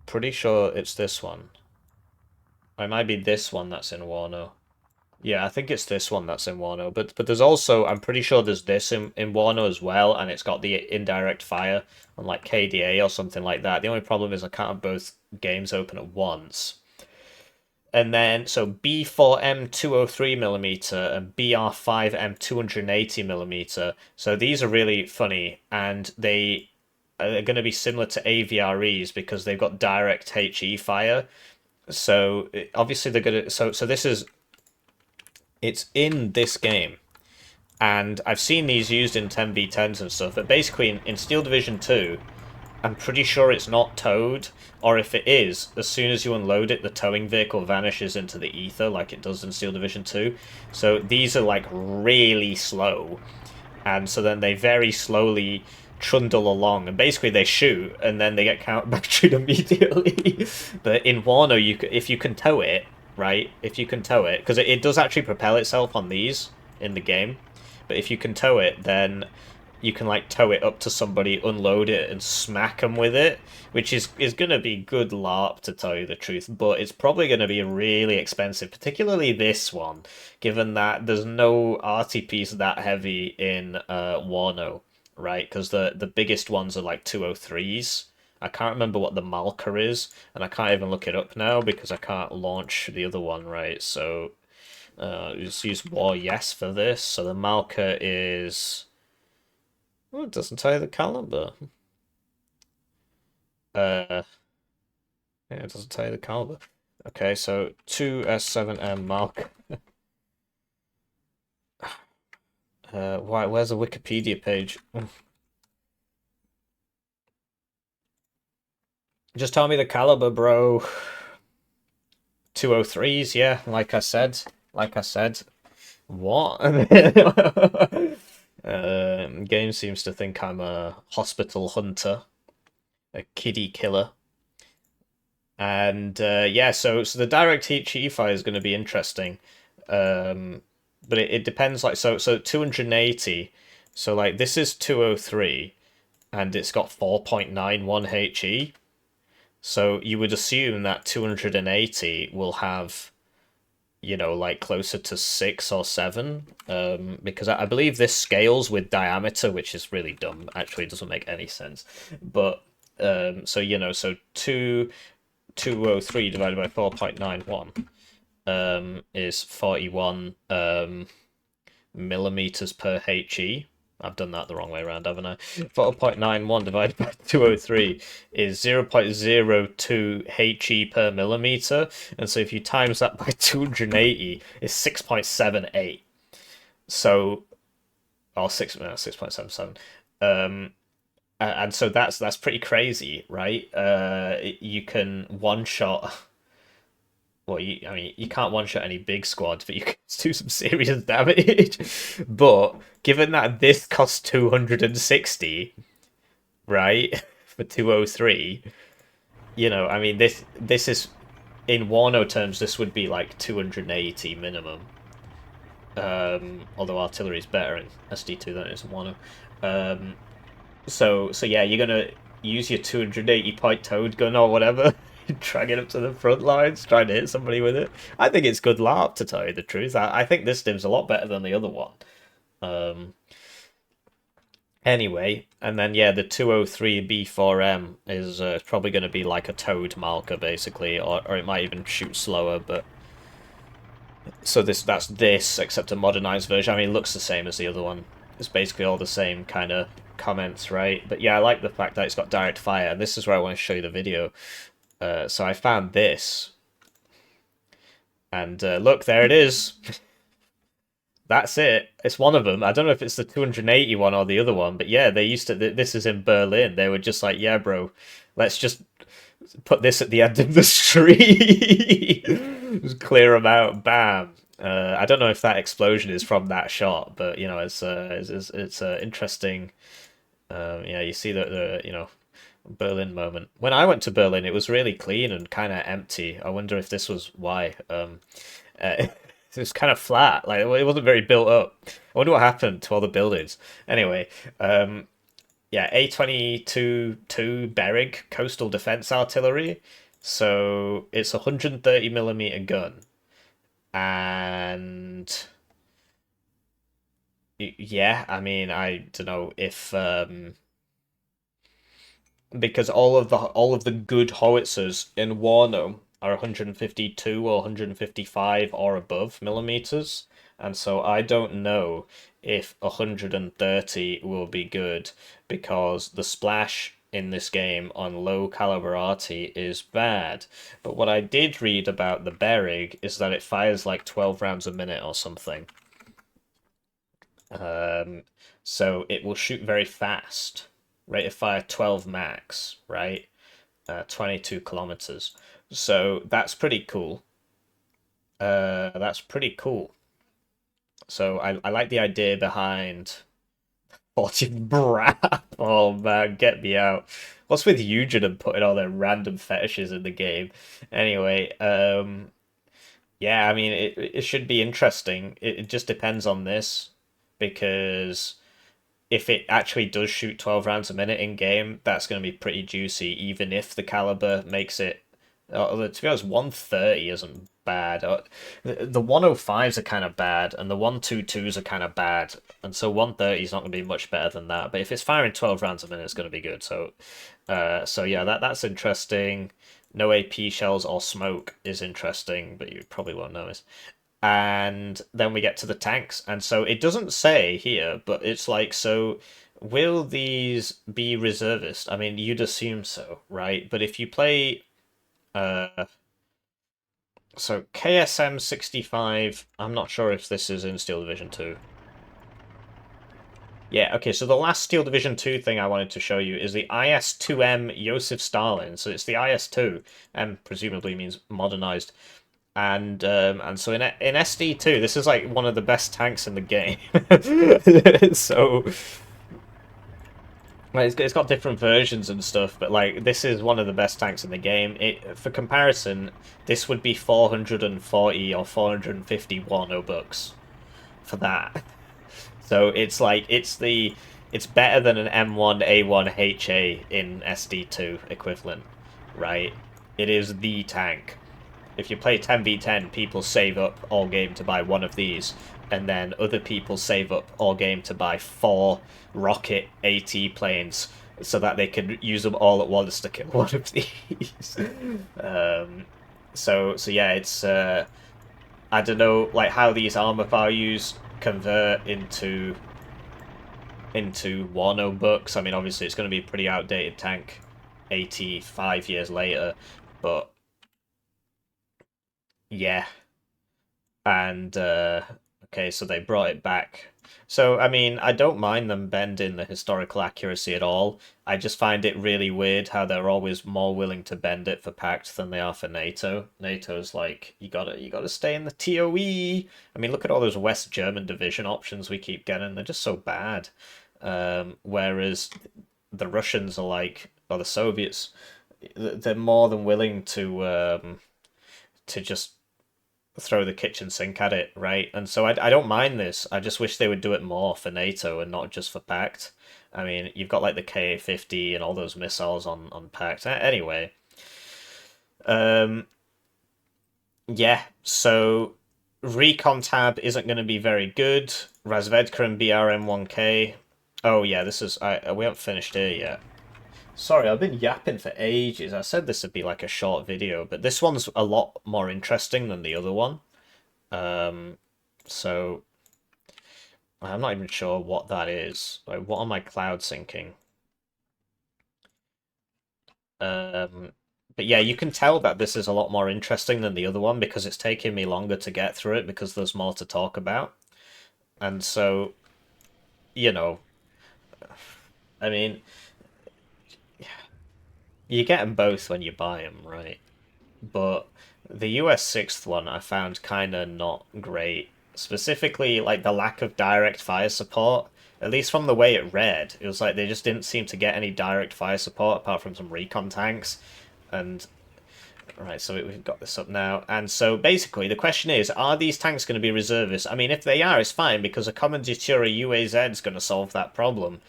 Speaker 1: Pretty sure it's this one. It might be this one that's in Warno. Yeah, I think it's this one that's in Warno. But there's also, I'm pretty sure there's this in Warno as well, and it's got the indirect fire on like KDA or something like that. The only problem is I can't have both games open at once. And then, so B4M 203mm and BR5M 280mm. So these are really funny, and they are going to be similar to AVREs because they've got direct HE fire. So obviously they're going to. So this is. It's in this game. And I've seen these used in 10v10s and stuff, but basically in Steel Division 2, I'm pretty sure it's not towed, or if it is, as soon as you unload it, the towing vehicle vanishes into the ether like it does in Steel Division 2. So these are like really slow, and so then they very slowly trundle along, and basically they shoot, and then they get counter-battered immediately. But in Warno, if you can tow it, right, if you can tow it, because it does actually propel itself on these in the game, but if you can tow it, then you can like tow it up to somebody, unload it, and smack them with it, which is gonna be good LARP to tell you the truth. But it's probably gonna be really expensive, particularly this one, given that there's no RTPs that heavy in Warno, right? Because the biggest ones are like 203s. I can't remember what the Malka is, and I can't even look it up now because I can't launch the other one, right? So just use War Yes for this. So the Malka is. Oh, it doesn't tell you the caliber. Yeah, it doesn't tell you the caliber. Okay, so 2S7M Malka. Why? Where's the Wikipedia page? Just tell me the caliber, bro. 203s, yeah, like I said. Like I said. What? Game seems to think I'm a hospital hunter, a kiddie killer. And yeah, so the direct HE fire is going to be interesting. But it depends, like, so 280, so like this is 203 and it's got 4.91 HE. So you would assume that 280 will have, you know, like closer to 6 or 7, because I believe this scales with diameter, which is really dumb. Actually, it doesn't make any sense. But so you know, so 203 divided by 4.91 is 41 millimeters per HE. I've done that the wrong way around, haven't I? 4.91 divided by 203 is 0.02 HE per millimeter. And so if you times that by 280, it's 6.78. So, or 6.77. And so that's pretty crazy, right? You can one shot. Well, I mean, you can't one-shot any big squads, but you can do some serious damage. But given that this costs 260, right, for 203, you know, I mean, this is, in Warno terms, this would be like 280 minimum. Although artillery is better in SD2 than it is in Warno. So yeah, you're gonna use your 280 point toad gun or whatever. Drag it up to the front lines, trying to hit somebody with it. I think it's good LARP, to tell you the truth. I think this dim's a lot better than the other one. Anyway, and then yeah, the 203 B4M is probably going to be like a towed marker, basically, or it might even shoot slower, but... So that's this, except a modernized version. I mean, it looks the same as the other one. It's basically all the same kind of comments, right? But yeah, I like the fact that it's got direct fire, and this is where I want to show you the video. So I found this, and look, there it is. That's it. It's one of them. I don't know if it's the 280 one or the other one, but yeah, they used to. This is in Berlin. They were just like, yeah, bro, let's just put this at the end of the street. Just clear them out. Bam. I don't know if that explosion is from that shot, but you know, it's interesting. Yeah, you see the Berlin moment. When I went to Berlin, it was really clean and kind of empty. I wonder if this was why. It was kind of flat, like it wasn't very built up. I wonder what happened to all the buildings. Anyway, yeah, A-22 Berig coastal defense artillery. So it's a 130 millimeter gun, and yeah, I mean, I don't know if because all of the good howitzers in Warno are 152 or 155 or above millimeters, and so I don't know if 130 will be good because the splash in this game on low caliber arty is bad. But what I did read about the Berig is that it fires like 12 rounds a minute or something. Um, so it will shoot very fast. Rate of fire 12 max, right? 22 kilometers. So that's pretty cool. That's pretty cool. So I like the idea behind 40 brap. Oh man, get me out. What's with Eugen and putting all their random fetishes in the game? Anyway, yeah, I mean it should be interesting. It just depends on this because if it actually does shoot 12 rounds a minute in game, that's going to be pretty juicy, even if the caliber makes it. To be honest, 130 isn't bad. The 105s are kind of bad, and the 122s are kind of bad, and so 130 is not going to be much better than that. But if it's firing 12 rounds a minute, it's going to be good. So yeah, that's interesting. No AP shells or smoke is interesting, but you probably won't notice. And then we get to the tanks, and so it doesn't say here, but it's like, so will these be reservist? I mean, you'd assume so, right? But if you play so KSM 65, I'm not sure if this is in Steel Division 2. Yeah, okay, so the last Steel Division 2 thing I wanted to show you is the IS-2M Joseph Stalin. So it's the IS-2, M presumably means modernized. And so in SD2, this is like one of the best tanks in the game. So like, it's got different versions and stuff, but like this is one of the best tanks in the game. It for comparison, this would be 440 or 451 bucks for that. So it's like it's better than an M1 A1 HA in SD2 equivalent, right? It is the tank. If you play 10v10, people save up all game to buy one of these, and then other people save up all game to buy 4 rocket AT planes so that they can use them all at once to kill one of these. So yeah, it's I don't know like how these armor values convert into Warno books. I mean, obviously it's going to be a pretty outdated tank 85 years later, but yeah. And okay, so they brought it back. So I mean, I don't mind them bending the historical accuracy at all. I just find it really weird how they're always more willing to bend it for Pact than they are for NATO. NATO's like, you gotta stay in the TOE. I mean, look at all those West German division options we keep getting. They're just so bad. Whereas the Russians are like, or the Soviets, they're more than willing to just throw the kitchen sink at it, right? And so I don't mind this. I just wish they would do it more for NATO and not just for Pact. I mean, you've got like the Ka-50 and all those missiles on Pact. Anyway, um, yeah. So Recon tab isn't going to be very good. Razvedka and BRM1K. Oh yeah, this is we haven't finished here yet. Sorry, I've been yapping for ages. I said this would be like a short video, but this one's a lot more interesting than the other one. Um, so I'm not even sure what that is. Like, what am I cloud syncing? Um, But yeah, you can tell that this is a lot more interesting than the other one because it's taking me longer to get through it because there's more to talk about. And so, you know, I mean, you get them both when you buy them, right? But the US 6th one I found kind of not great. Specifically, like the lack of direct fire support. At least from the way it read, it was like they just didn't seem to get any direct fire support apart from some recon tanks. And right, so we've got this up now. And so basically, the question is, are these tanks going to be reservists? I mean, if they are, it's fine, because a Commandatura UAZ is going to solve that problem.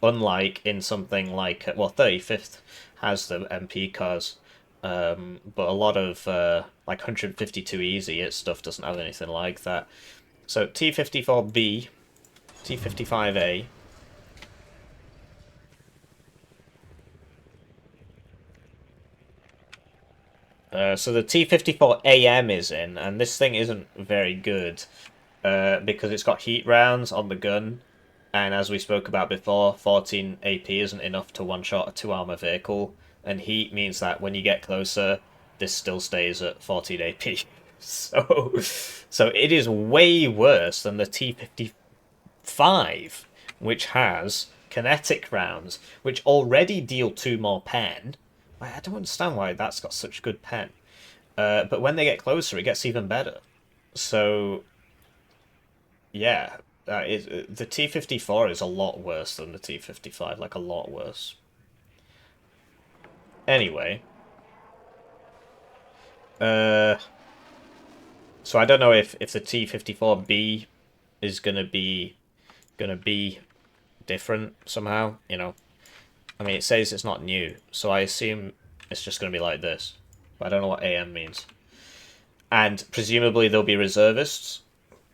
Speaker 1: Unlike in something like, well, 35th has the MP cars, but a lot of, like 152 Easy, its stuff doesn't have anything like that. So T-54B, T-55A, so the T-54AM is in, and this thing isn't very good because it's got heat rounds on the gun, and as we spoke about before, 14 AP isn't enough to one-shot a 2-armor vehicle, and heat means that when you get closer, this still stays at 14 AP. So it is way worse than the T-55, which has kinetic rounds, which already deal 2 more pen. I don't understand why that's got such good pen. But when they get closer, it gets even better. So yeah, the T-54 is a lot worse than the T-55, like a lot worse. Anyway, uh, so I don't know if the T-54B is gonna be different somehow. I mean, it says it's not new, so I assume it's just gonna be like this. But I don't know what AM means. And presumably there'll be reservists,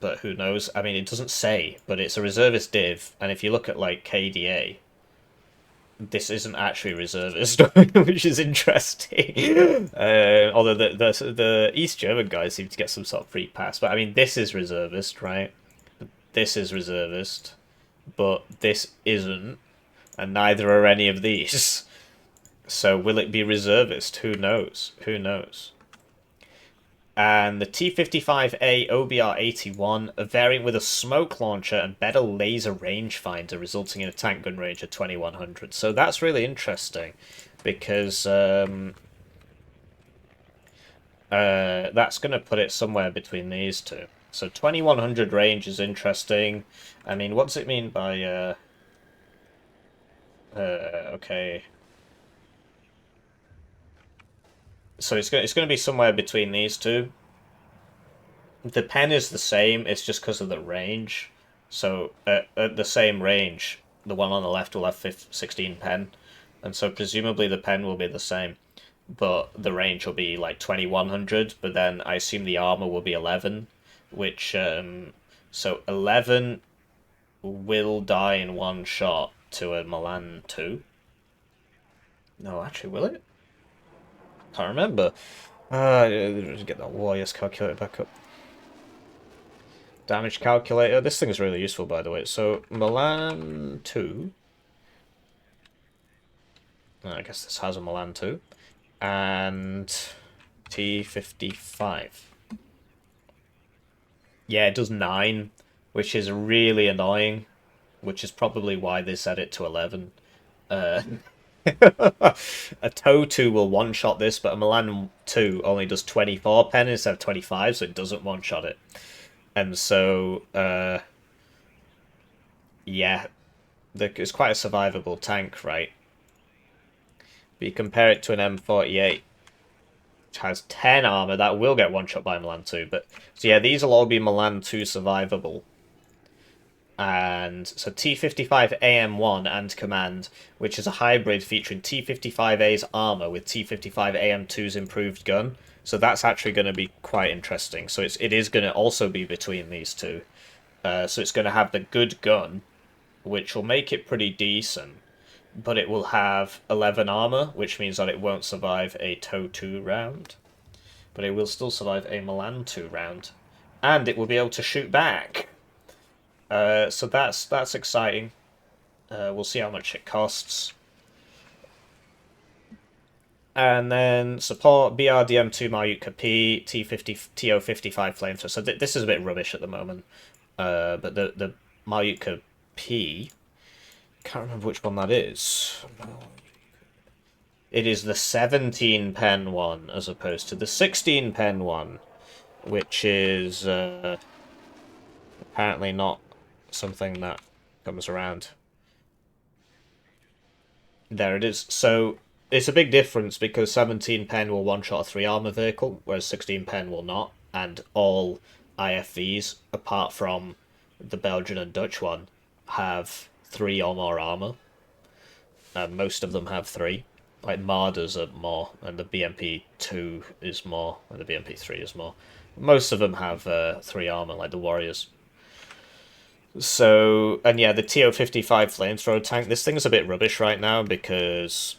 Speaker 1: but who knows? I mean, it doesn't say, but it's a reservist div, and if you look at like KDA, this isn't actually reservist, which is interesting. Although the East German guys seem to get some sort of free pass, but I mean, this is reservist, right? This is reservist, but this isn't, and neither are any of these. So will it be reservist? Who knows? Who knows? And the T-55A OBR-81, a variant with a smoke launcher and better laser rangefinder, resulting in a tank gun range of 2100. So that's really interesting, because that's going to put it somewhere between these two. So 2100 range is interesting. I mean, what does it mean by okay. So it's going to be somewhere between these two. The pen is the same, it's just because of the range. So at the same range, the one on the left will have 16 pen, and so presumably the pen will be the same, but the range will be like 2100, but then I assume the armor will be 11, which, so 11 will die in one shot to a Milan 2. No, actually, will it? Can't remember. Get that Warriors calculator back up. Damage calculator. This thing is really useful, by the way. So, Milan 2. I guess this has a Milan 2. And T-55. Yeah, it does 9, which is really annoying, which is probably why they set it to 11. Uh, a TOW 2 will one-shot this, but a Milan 2 only does 24 pen instead of 25, so it doesn't one-shot it. And so, yeah, it's quite a survivable tank, right? But you compare it to an M48, which has 10 armor, that will get one-shot by Milan 2. But, so yeah, these will all be Milan 2 survivable. And so T-55 AM1 and Command, which is a hybrid featuring T-55A's armor with T-55 AM2's improved gun. So that's actually going to be quite interesting. So it is going to also be between these two. So it's going to have the good gun, which will make it pretty decent, but it will have 11 armor, which means that it won't survive a TOW 2 round. But it will still survive a Milan 2 round. And it will be able to shoot back. So that's exciting. We'll see how much it costs. And then support BRDM2 Maryutka P T50 TO55 flamethrower. So this is a bit rubbish at the moment. But the Maryutka P, can't remember which one that is. It is the 17 pen one as opposed to the 16 pen one, which is apparently not something that comes around. There it is. So it's a big difference because 17 pen will one-shot a 3 armor vehicle, whereas 16 pen will not, and all IFVs, apart from the Belgian and Dutch one, have 3 or more armor. Most of them have 3. Like Marder's are more, and the BMP2 is more, and the BMP3 is more. Most of them have 3 armor, like the Warriors. So, and yeah, the TO55 flamethrower tank, this thing's a bit rubbish right now because...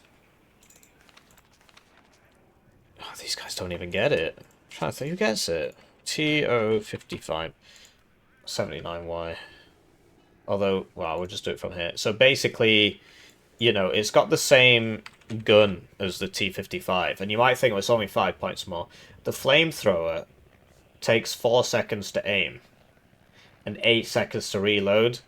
Speaker 1: Oh, these guys don't even get it. I'm trying to think who gets it. TO55 79Y. Although, well, we'll just do it from here. So basically, you know, it's got the same gun as the T55, and you might think, well, it's only 5 points more. The flamethrower takes 4 seconds to aim and 8 seconds to reload.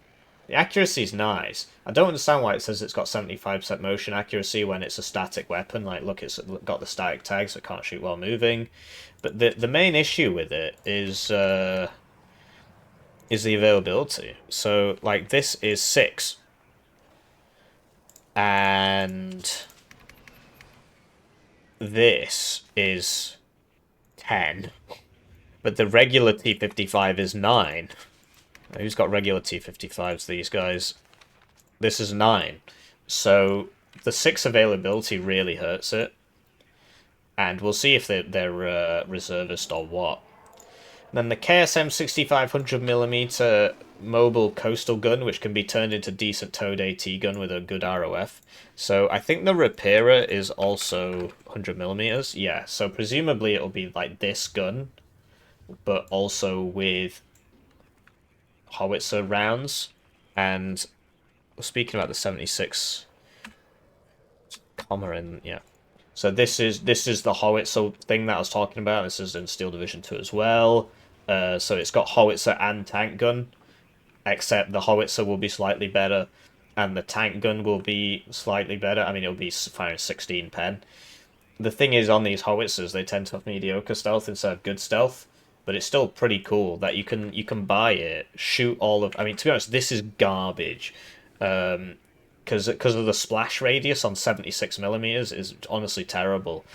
Speaker 1: The accuracy's nice. I don't understand why it says it's got 75% motion accuracy when it's a static weapon. Like, look, it's got the static tag, so it can't shoot while moving. But the main issue with it is the availability. So, like, this is 6. And this is 10. But the regular T55 is 9. Who's got regular T55s, these guys? This is 9. So the 6 availability really hurts it. And we'll see if they're reservist or what. And then the KSM 6500mm mobile coastal gun, which can be turned into decent towed AT gun with a good ROF. So I think the Repairer is also 100mm. Yeah, so presumably it'll be like this gun, but also with howitzer rounds. And speaking about the 76 comma in, yeah. So this is the howitzer thing that I was talking about. This is in Steel Division 2 as well. So it's got howitzer and tank gun, except the howitzer will be slightly better, and the tank gun will be slightly better. I mean, it'll be firing 16 pen. The thing is, on these howitzers, they tend to have mediocre stealth instead of good stealth, but it's still pretty cool that you can buy it, shoot all of... I mean, to be honest, this is garbage. Because of the splash radius on 76mm is honestly terrible.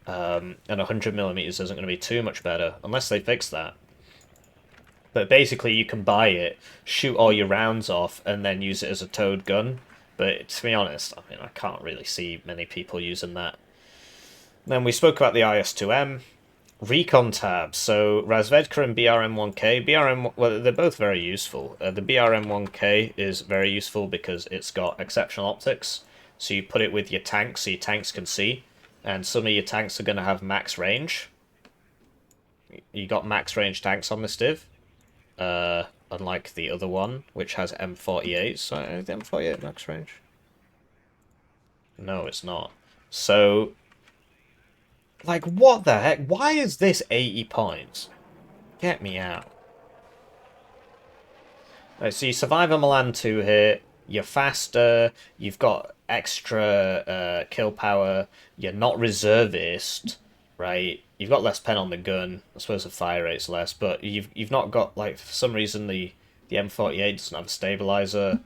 Speaker 1: And 100mm isn't going to be too much better, unless they fix that. But basically, you can buy it, shoot all your rounds off, and then use it as a towed gun. But to be honest, I mean, I can't really see many people using that. Then we spoke about the IS-2M. Recon tabs. So Razvedka and BRM-1K. Well, they're both very useful. The BRM-1K is very useful because it's got exceptional optics. So you put it with your tanks, so your tanks can see. And some of your tanks are going to have max range. You got max range tanks on this div. Unlike the other one, which has M48. So the M48 max range? No, it's not. So, like, what the heck? Why is this 80 points? Get me out. Right, so you survive a Milan 2 hit, you're faster, you've got extra kill power, you're not reservist, right? You've got less pen on the gun. I suppose the fire rate's less, but you've not got, like, for some reason the M48 doesn't have a stabilizer,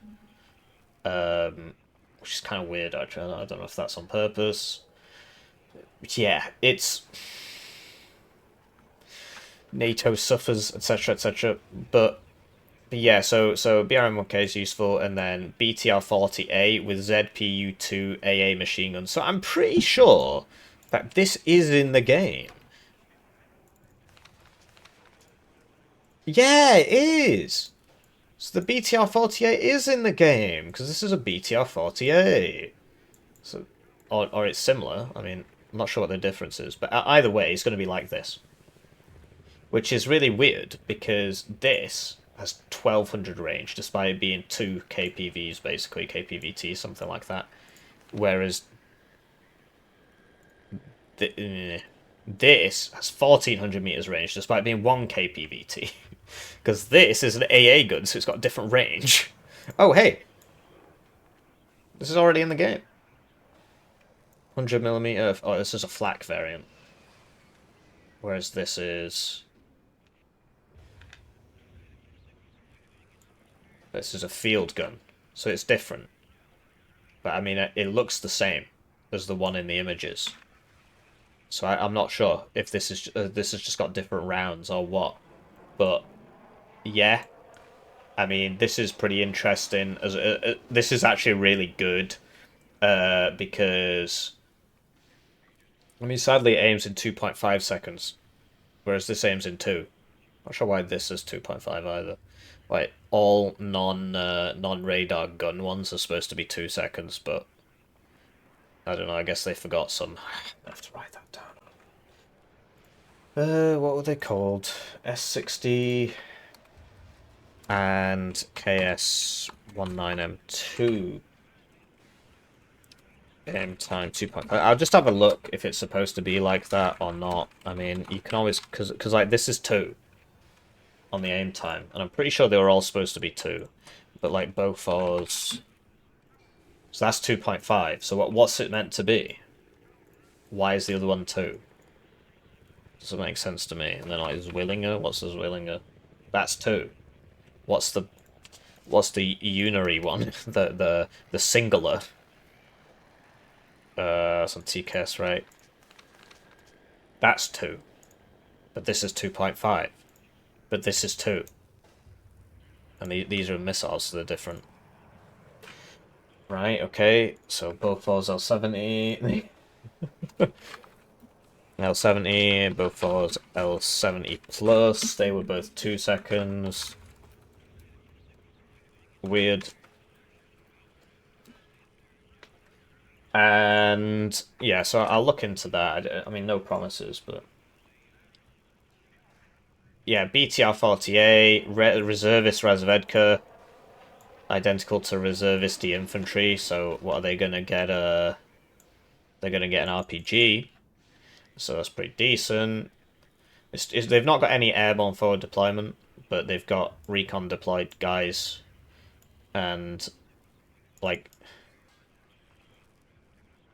Speaker 1: which is kind of weird. Actually, I don't know if that's on purpose. But yeah, it's NATO suffers, etc., etc. But yeah, so BRM1K is useful, and then BTR-40A with ZPU-2 AA machine gun. So I'm pretty sure that this is in the game. Yeah, it is. So the BTR-48 is in the game, because this is a BTR-48. So, or it's similar. I mean, I'm not sure what the difference is, but either way, it's going to be like this. Which is really weird, because this has 1200 range, despite it being 2 KPVs, basically, KPVT, something like that. Whereas this has 1400 meters range despite being 1 kpvt. Because this is an AA gun, so it's got a different range. Oh, hey! This is already in the game. 100mm. Oh, this is a flak variant. Whereas this is... This is a field gun, so it's different. But I mean, it looks the same as the one in the images. So I'm not sure if this has just got different rounds or what. But yeah, I mean, this is pretty interesting. As this is actually really good because I mean, sadly, it aims in 2.5 seconds, whereas this aims in 2. Not sure why this is 2.5 either. Like all non-radar gun ones are supposed to be 2 seconds, but I don't know. I guess they forgot some. I have to write that down. What were they called? S60 and KS19M2. Aim time 2.5. I'll just have a look if it's supposed to be like that or not. I mean, you can always because like this is 2 on the aim time, and I'm pretty sure they were all supposed to be 2, but like Bofors. So that's 2.5. So what's it meant to be? Why is the other one 2? Doesn't make sense to me. And then like Zwillinger, what's the Zwillinger? That's 2. What's the unary one? the singular. Some TKS, right? That's 2. But this is 2.5. But this is 2. And these are missiles, so they're different. Right, okay. So Bofors L70. L70, Bofors L70 plus. They were both 2 seconds. Weird. And yeah, so I'll look into that. I mean, no promises, but yeah, BTR-40A, Reservist Razvedka, identical to Reservist Infantry. So what are they gonna get? They're gonna get an RPG, so that's pretty decent. They've not got any airborne forward deployment, but they've got recon deployed guys, and like.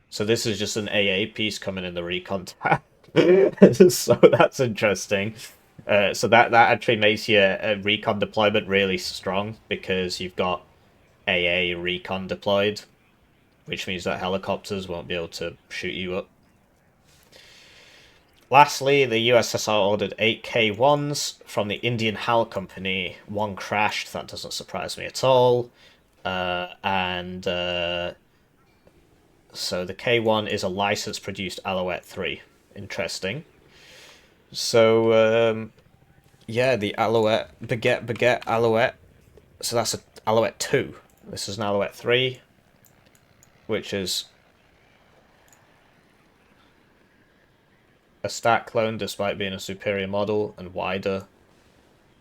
Speaker 1: So this is just an AA piece coming in the recon tab. So that's interesting. So that actually makes your recon deployment really strong because you've got AA recon deployed, which means that helicopters won't be able to shoot you up. Lastly, the USSR ordered 8 K1s from the Indian HAL company. One crashed, that doesn't surprise me at all. So the K1 is a license-produced Alouette 3. Interesting. So, yeah, the Alouette, Baguette Alouette. So that's an Alouette 2. This is an Alouette 3, which is a stat clone despite being a superior model and wider.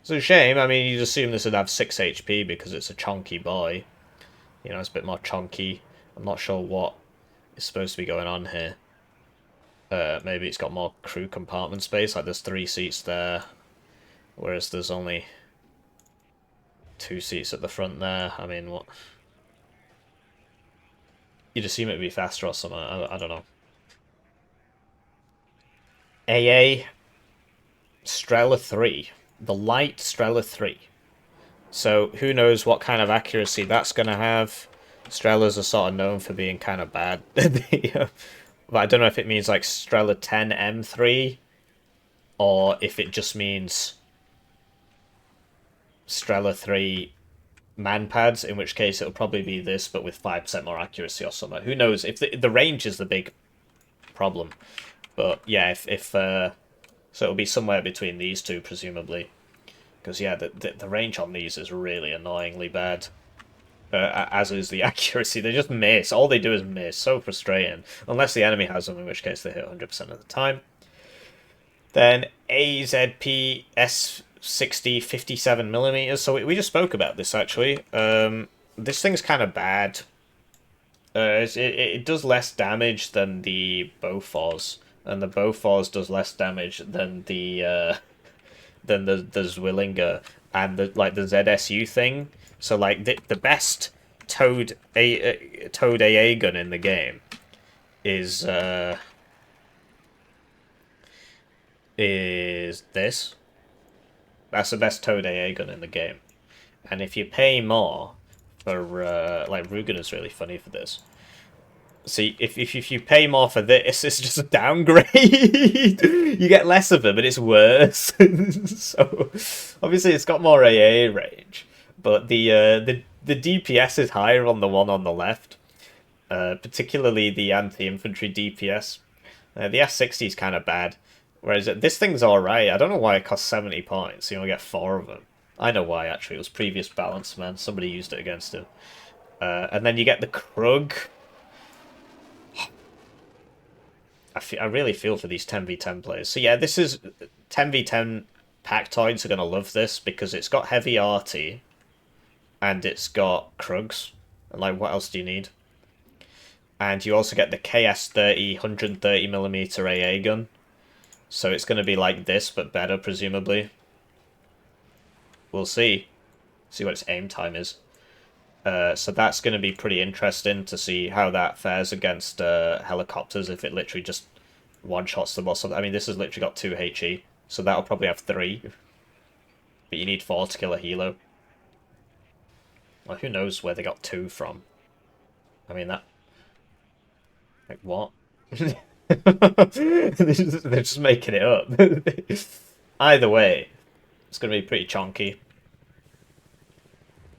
Speaker 1: It's a shame. I mean, you'd assume this would have 6 HP because it's a chunky boy. You know, it's a bit more chunky. I'm not sure what is supposed to be going on here. Maybe it's got more crew compartment space, like there's 3 seats there, whereas there's only 2 seats at the front there. I mean, what? You'd assume it'd be faster or something, I don't know. AA Strela 3. The light Strela 3. So who knows what kind of accuracy that's going to have. Strelas are sort of known for being kind of bad. But I don't know if it means like Strela 10 M3 or if it just means Strela 3 man pads, in which case it'll probably be this but with 5% more accuracy or something. Who knows? If the range is the big problem. But yeah, so it'll be somewhere between these two presumably. Because yeah, the range on these is really annoyingly bad. As is the accuracy. They just miss. All they do is miss. So frustrating. Unless the enemy has them, in which case they hit 100% of the time. Then AZP S60 57mm. So we just spoke about this, actually. This thing's kind of bad. It does less damage than the Bofors, and the Bofors does less damage than the Zwillinger and the ZSU thing. So like the best Toad AA gun in the game is this. That's the best Toad AA gun in the game. And if you pay more for like Rugen is really funny for this. See, if you pay more for this, it's just a downgrade. You get less of them, but it's worse. So obviously, it's got more AA range, but the DPS is higher on the one on the left, particularly the anti-infantry DPS. The S60 is kind of bad, whereas this thing's alright. I don't know why it costs 70 points. You only get 4 of them. I know why, actually. It was previous balance, man. Somebody used it against him. And then you get the Krug. I really feel for these 10v10 players. So yeah, this is 10v10 Pactoids are going to love this because it's got heavy arty and it's got Krugs. And like, what else do you need? And you also get the KS-30 130mm AA gun. So it's going to be like this, but better, presumably. We'll see. See what its aim time is. So that's going to be pretty interesting to see how that fares against helicopters if it literally just one-shots them or something. I mean, this has literally got 2 HE, so that'll probably have 3. But you need 4 to kill a helo. Well, who knows where they got 2 from? I mean, that... Like, what? They're just making it up. Either way, it's going to be pretty chonky.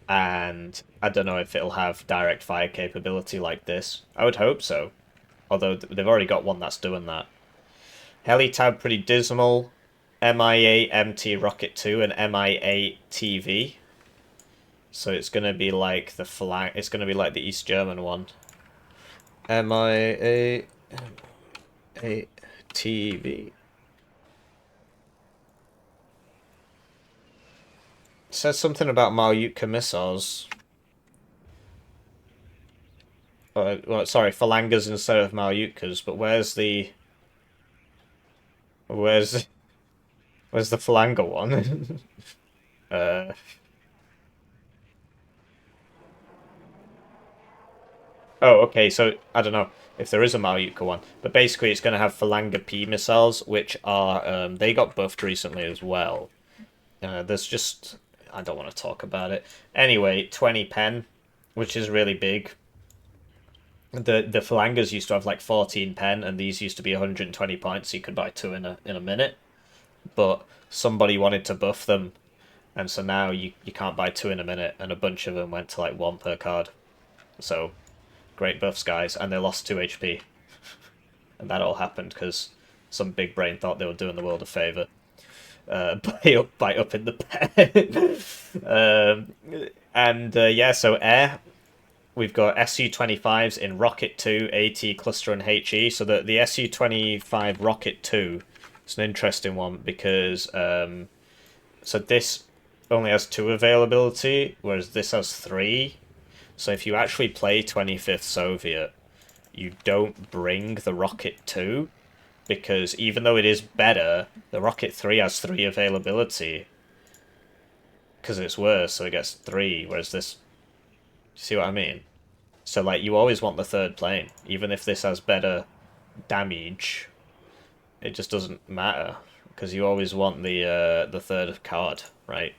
Speaker 1: And I don't know if it'll have direct fire capability like this. I would hope so. Although they've already got one that's doing that. Helitab pretty dismal. MI8 MT Rocket 2 and MI8 TV. So it's gonna be like the flank. It's gonna be like the East German one. MI8 TV. It says something about Malyutka missiles. Well, sorry, Phalangas instead of Malyutkas, but where's the Phalanga one? Oh, okay, so I don't know if there is a Malyutka one, but basically it's going to have Phalanga P missiles, which are they got buffed recently as well. There's just I don't want to talk about it. Anyway, 20 pen, which is really big. The Phalangas used to have like 14 pen, and these used to be 120 points, so you could buy 2 in a minute. But somebody wanted to buff them, and so now you can't buy 2 in a minute, and a bunch of them went to like 1 per card. So, great buffs, guys, and they lost 2 HP. And that all happened because some big brain thought they were doing the world a favour. By upping the pen. Yeah, so air. We've got SU-25s in Rocket 2, AT, Cluster, and HE. So the SU-25 Rocket 2 is an interesting one because so this only has 2 availability, whereas this has 3. So if you actually play 25th Soviet, you don't bring the Rocket 2, because even though it is better, the Rocket 3 has 3 availability. Because it's worse, so it gets 3, whereas this... See what I mean? So, like, you always want the 3rd plane. Even if this has better damage, it just doesn't matter. Because you always want the 3rd card, right?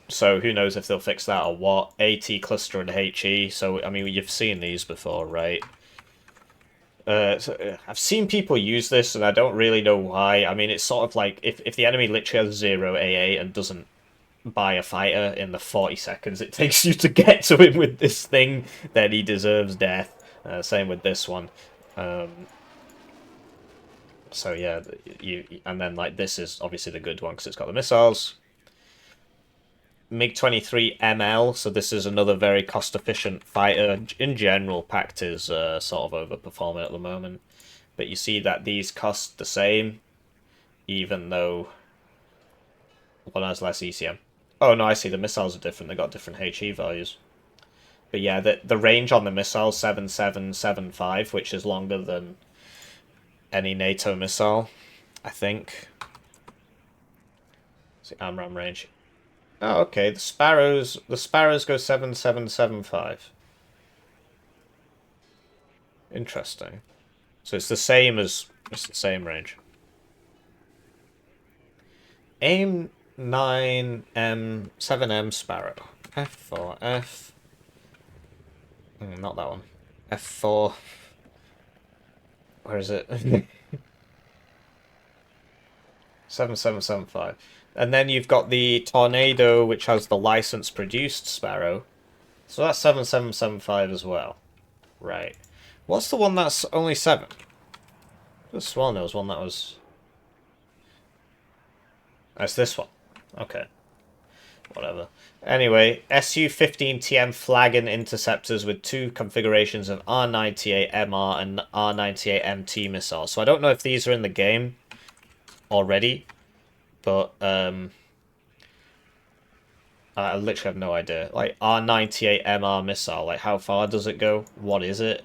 Speaker 1: So, who knows if they'll fix that or what. AT, Cluster, and HE. So, I mean, you've seen these before, right? So I've seen people use this, and I don't really know why. I mean, it's sort of like, if the enemy literally has 0 AA and doesn't buy a fighter in the 40 seconds it takes you to get to him with this thing, then he deserves death. Same with this one. So yeah, and then like this is obviously the good one because it's got the missiles. MiG-23 ML, so this is another very cost-efficient fighter. In general, Pact is sort of overperforming at the moment. But you see that these cost the same, even though one has less ECM. Oh no, I see, the missiles are different, they got different HE values. But yeah, the range on the missile, 7775, which is longer than any NATO missile, I think. Let's see, AMRAAM range. Oh, okay. The Sparrows go 7775. Interesting. So it's the same range. AIM 9M 7M Sparrow. F4F. Not that one. F4. Where is it? 7775. And then you've got the Tornado, which has the license produced Sparrow. So that's 7775 as well. Right. What's the one that's only 7? I just sworn there was one that was... That's this one. Okay. Whatever. Anyway, Su-15TM Flagon interceptors with 2 configurations of R98MR and R98MT missiles. So I don't know if these are in the game already, but I literally have no idea. Like, R98MR missile, like, how far does it go? What is it?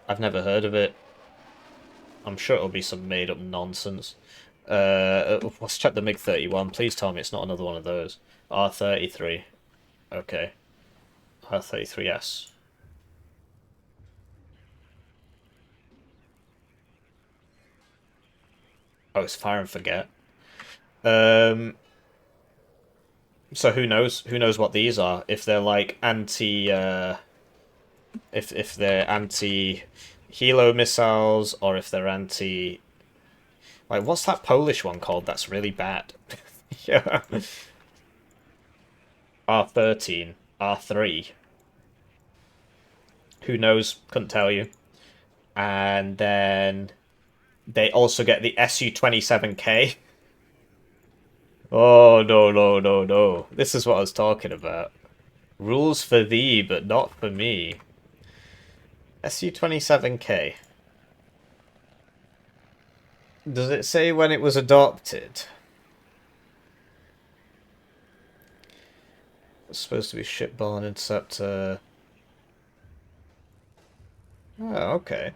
Speaker 1: I've never heard of it. I'm sure it'll be some made-up nonsense. Let's check the MiG-31. Please tell me it's not another one of those. R-33. Okay. R-33S. Oh, it's fire and forget. So who knows? Who knows what these are? If they're like anti, if they're anti-helo missiles, or if they're anti, like, what's that Polish one called? That's really bad. Yeah. R13, R3. Who knows? Couldn't tell you. And then they also get the Su-27K. Oh, no, no, no, no. This is what I was talking about. Rules for thee, but not for me. Su-27K. Does it say when it was adopted? It's supposed to be shipborne interceptor. Oh, okay.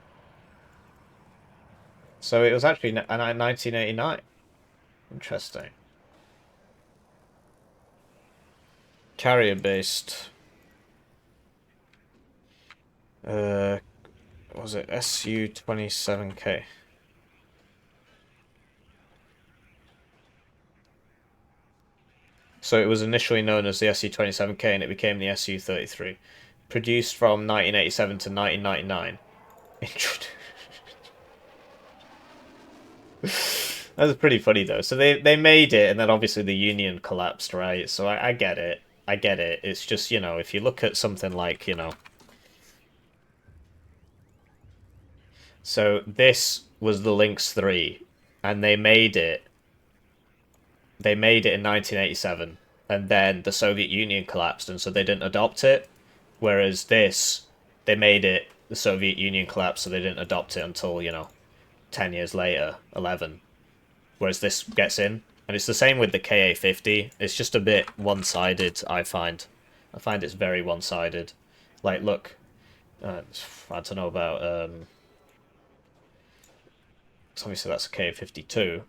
Speaker 1: So it was actually 1989. Interesting. Carrier-based. What was it? Su-27K. So it was initially known as the Su-27K and it became the Su-33. Produced from 1987 to 1999. That's pretty funny though. So they made it and then obviously the Union collapsed, right? So I get it. I get it. It's just, you know, if you look at something like, you know... So this was the Lynx 3 and they made it. They made it in 1987 and then the Soviet Union collapsed and so they didn't adopt it. Whereas this, they made it, the Soviet Union collapsed so they didn't adopt it until, you know, 10 years later, 11. Whereas this gets in. And it's the same with the Ka-50. It's just a bit one-sided, I find. I find it's very one-sided. Like, look, I don't know about... obviously that's a Ka-52.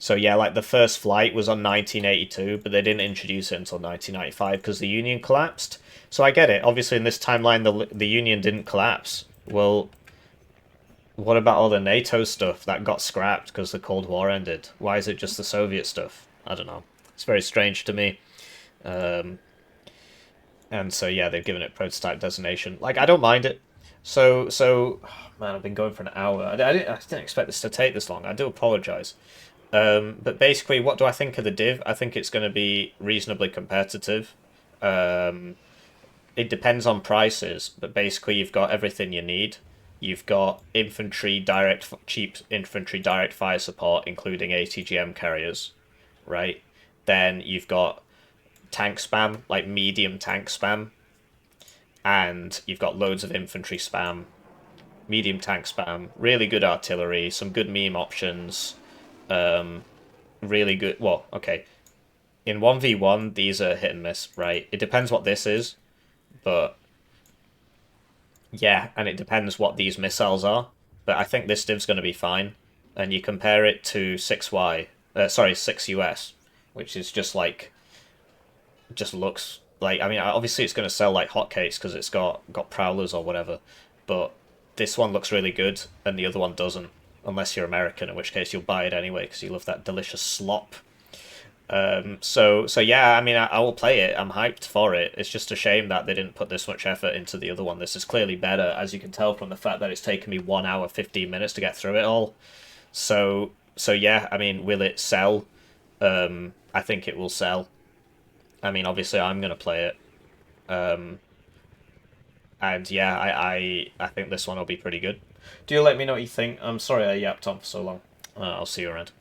Speaker 1: So yeah, like the first flight was on 1982, but they didn't introduce it until 1995 because the Union collapsed. So I get it. Obviously in this timeline, the Union didn't collapse. Well, what about all the NATO stuff that got scrapped because the Cold War ended? Why is it just the Soviet stuff? I don't know. It's very strange to me. And so yeah, they've given it prototype designation. Like, I don't mind it. So man, I've been going for an hour. I didn't expect this to take this long. I do apologize. But basically, what do I think of the div? I think it's going to be reasonably competitive. It depends on prices, but basically you've got everything you need. You've got cheap infantry direct fire support, including ATGM carriers, right? Then you've got tank spam, like medium tank spam, and you've got loads of infantry spam, medium tank spam, really good artillery, some good meme options, really good... Well, okay. In 1v1, these are hit and miss, right? It depends what this is, but... Yeah, and it depends what these missiles are. but I think this div's going to be fine. And you compare it to 6Y, sorry, 6US, which is just like, just looks like, I mean, obviously it's going to sell like hotcakes because it's got prowlers or whatever, but this one looks really good and the other one doesn't, unless you're American, in which case you'll buy it anyway because you love that delicious slop. So yeah, I mean, I will play it. I'm hyped for it. It's just a shame that they didn't put this much effort into the other one. This is clearly better, as you can tell from the fact that it's taken me 1 hour 15 minutes to get through it all. So yeah, I mean, will it sell? I think it will sell. I mean, obviously, I'm gonna play it. Um, and yeah, I think this one will be pretty good. Do let me know what you think. I'm sorry I yapped on for so long. I'll see you around.